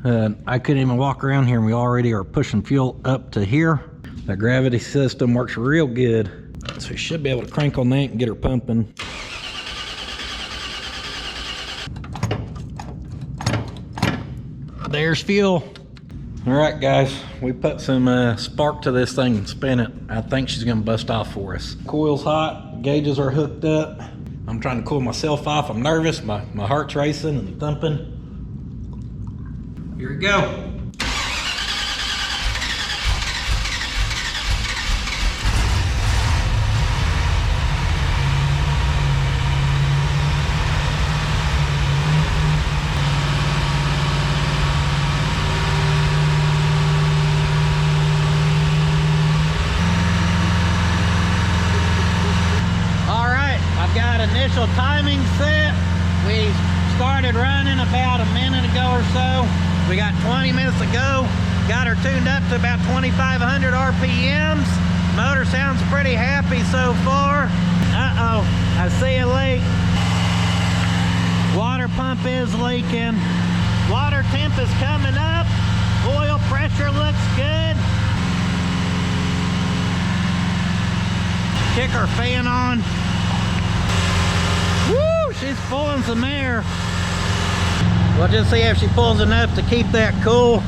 I couldn't even walk around here and we already are pushing fuel up to here. That gravity system works real good, so we should be able to crank on that and get her pumping. There's fuel. All right, guys, we put some spark to this thing and spin it. I think she's gonna bust off for us. Coil's hot, gauges are hooked up. I'm trying to cool myself off. I'm nervous, my heart's racing and thumping. Here we go. Initial timing set. We started running about a minute ago or so. We got 20 minutes to go. Got her tuned up to about 2,500 RPMs. Motor sounds pretty happy so far. Uh-oh, I see a leak. Water pump is leaking. Water temp is coming up. Oil pressure looks good. Kick our fan on. She's pulling some air. We'll just see if she pulls enough to keep that cool.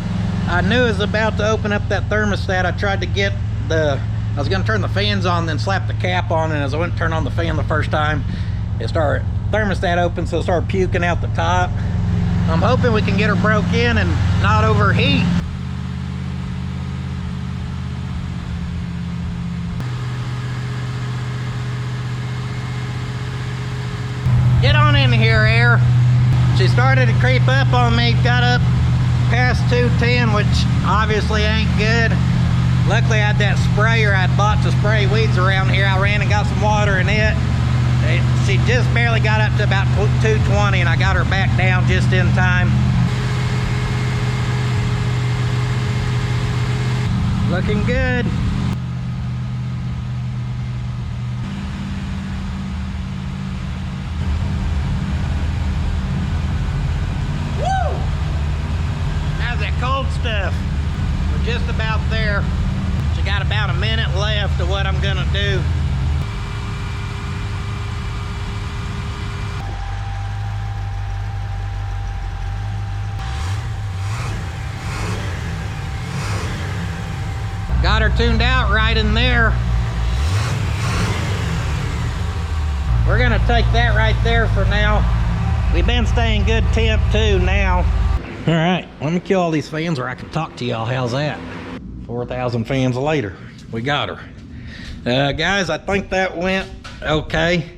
I knew it was about to open up that thermostat. I tried to get I was gonna turn the fans on, then slap the cap on, and as I went to turn on the fan the first time, it started, thermostat open, so it started puking out the top. I'm hoping we can get her broke in and not overheat. Get on in here, air. She started to creep up on me, got up past 210, which obviously ain't good. Luckily I had that sprayer I bought to spray weeds around here. I ran and got some water in it. She just barely got up to about 220, and I got her back down just in time. Looking good. Woo! How's that cold stuff? We're just about there. She got about a minute left of what I'm gonna do. Got her tuned out right in there. We're gonna take that right there for now. We've been staying good temp too now. All right, let me kill all these fans where I can talk to y'all. How's that? 4,000 fans later, we got her. Guys, I think that went okay.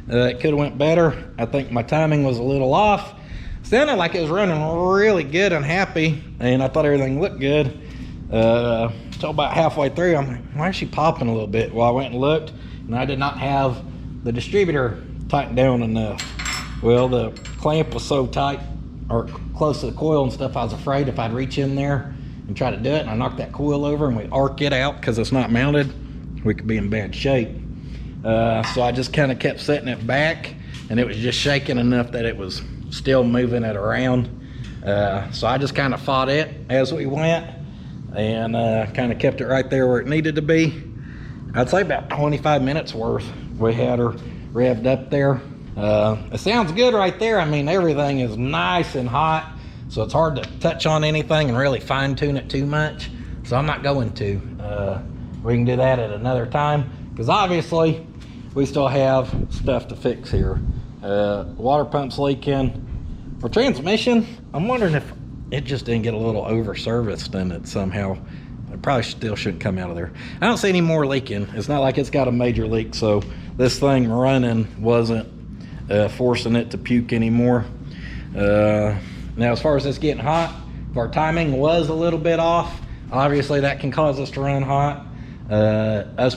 It could have went better. I think my timing was a little off. Sounded like it was running really good and happy, and I thought everything looked good. So about halfway through, I'm like, why is she popping a little bit? Well, I went and looked, and I did not have the distributor tightened down enough. Well, the clamp was so tight, or close to the coil and stuff, I was afraid if I'd reach in there and try to do it, and I knocked that coil over and we arc it out because it's not mounted, we could be in bad shape. So I just kind of kept setting it back, and it was just shaking enough that it was still moving it around. So I just kind of fought it as we went, and kind of kept it right there where it needed to be. I'd say about 25 minutes worth we had her revved up there. It sounds good right there. I mean, everything is nice and hot, so it's hard to touch on anything and really fine tune it too much, so I'm not going to. We can do that at another time, because obviously we still have stuff to fix here. Water pump's leaking. For transmission, I'm wondering if it just didn't get a little over serviced in it somehow. It probably still shouldn't come out of there. I don't see any more leaking. It's not like it's got a major leak, so this thing running wasn't forcing it to puke anymore. Now, as far as this getting hot, if our timing was a little bit off, obviously that can cause us to run hot. Us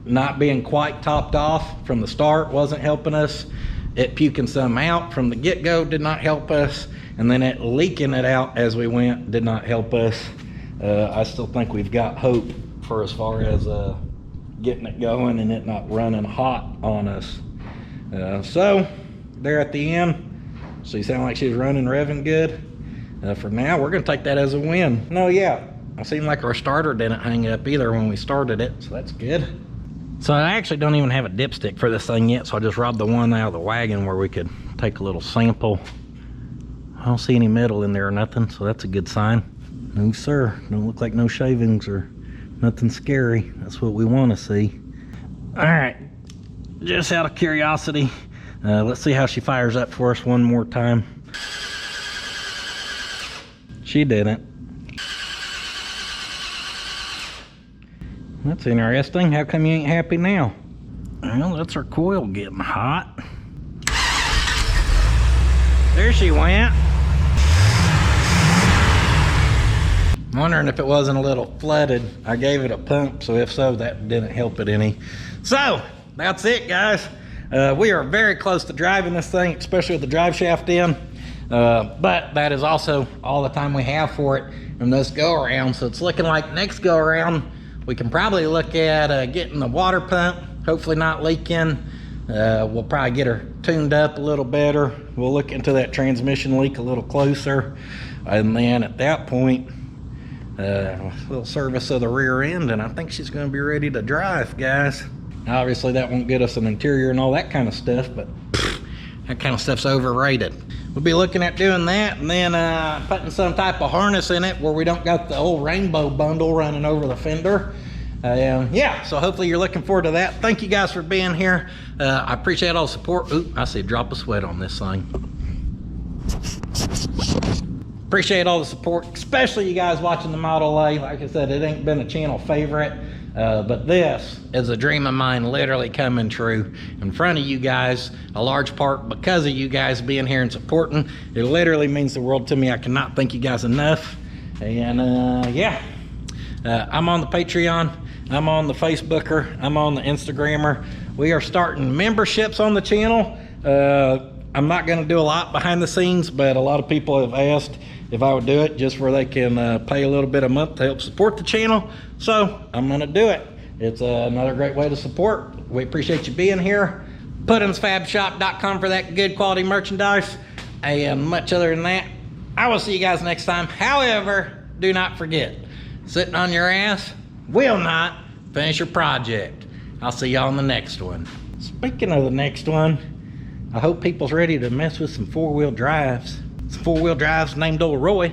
not being quite topped off from the start wasn't helping us. It puking some out from the get-go did not help us, and then it leaking it out as we went did not help us. I still think we've got hope for as far as getting it going and it not running hot on us. So there at the end, she sounded like she was running, revving good. For now, we're gonna take that as a win. No, yeah, it seemed like our starter didn't hang up either when we started it, so that's good. So I actually don't even have a dipstick for this thing yet, so I just robbed the one out of the wagon where we could take a little sample. I don't see any metal in there or nothing, so that's a good sign. No sir, don't look like no shavings or nothing scary. That's what we want to see. All right, just out of curiosity, let's see how she fires up for us one more time. She didn't. That's interesting. How come you ain't happy now? Well, that's our coil getting hot. There she went. I'm wondering if it wasn't a little flooded. I gave it a pump, so if so, that didn't help it any. So, that's it, guys. We are very close to driving this thing, especially with the drive shaft in. But that is also all the time we have for it from this go-around. So it's looking like next go-around, we can probably look at getting the water pump, hopefully not leaking. We'll probably get her tuned up a little better. We'll look into that transmission leak a little closer. And then at that point, a little service of the rear end, and I think she's gonna be ready to drive, guys. Now, obviously that won't get us an interior and all that kind of stuff, but That kind of stuff's overrated. We'll be looking at doing that, and then putting some type of harness in it where we don't got the old rainbow bundle running over the fender. Yeah, so hopefully you're looking forward to that. Thank you guys for being here. I appreciate all the support. Ooh, I see a drop of sweat on this thing. Appreciate all the support, especially you guys watching the Model A. Like I said, it ain't been a channel favorite, but this is a dream of mine literally coming true in front of you guys, a large part because of you guys being here and supporting. It literally means the world to me. I cannot thank you guys enough. And yeah, I'm on the Patreon, I'm on the Facebooker, I'm on the Instagrammer. We are starting memberships on the channel. I'm not going to do a lot behind the scenes, but a lot of people have asked if I would do it just where they can pay a little bit a month to help support the channel. So I'm going to do it. It's another great way to support. We appreciate you being here. puddins.fab.shop for that good quality merchandise. And much other than that, I will see you guys next time. However, do not forget, sitting on your ass will not finish your project. I'll see y'all in the next one. Speaking of the next one, I hope people's ready to mess with some four-wheel drives. Some four-wheel drives named old Roy.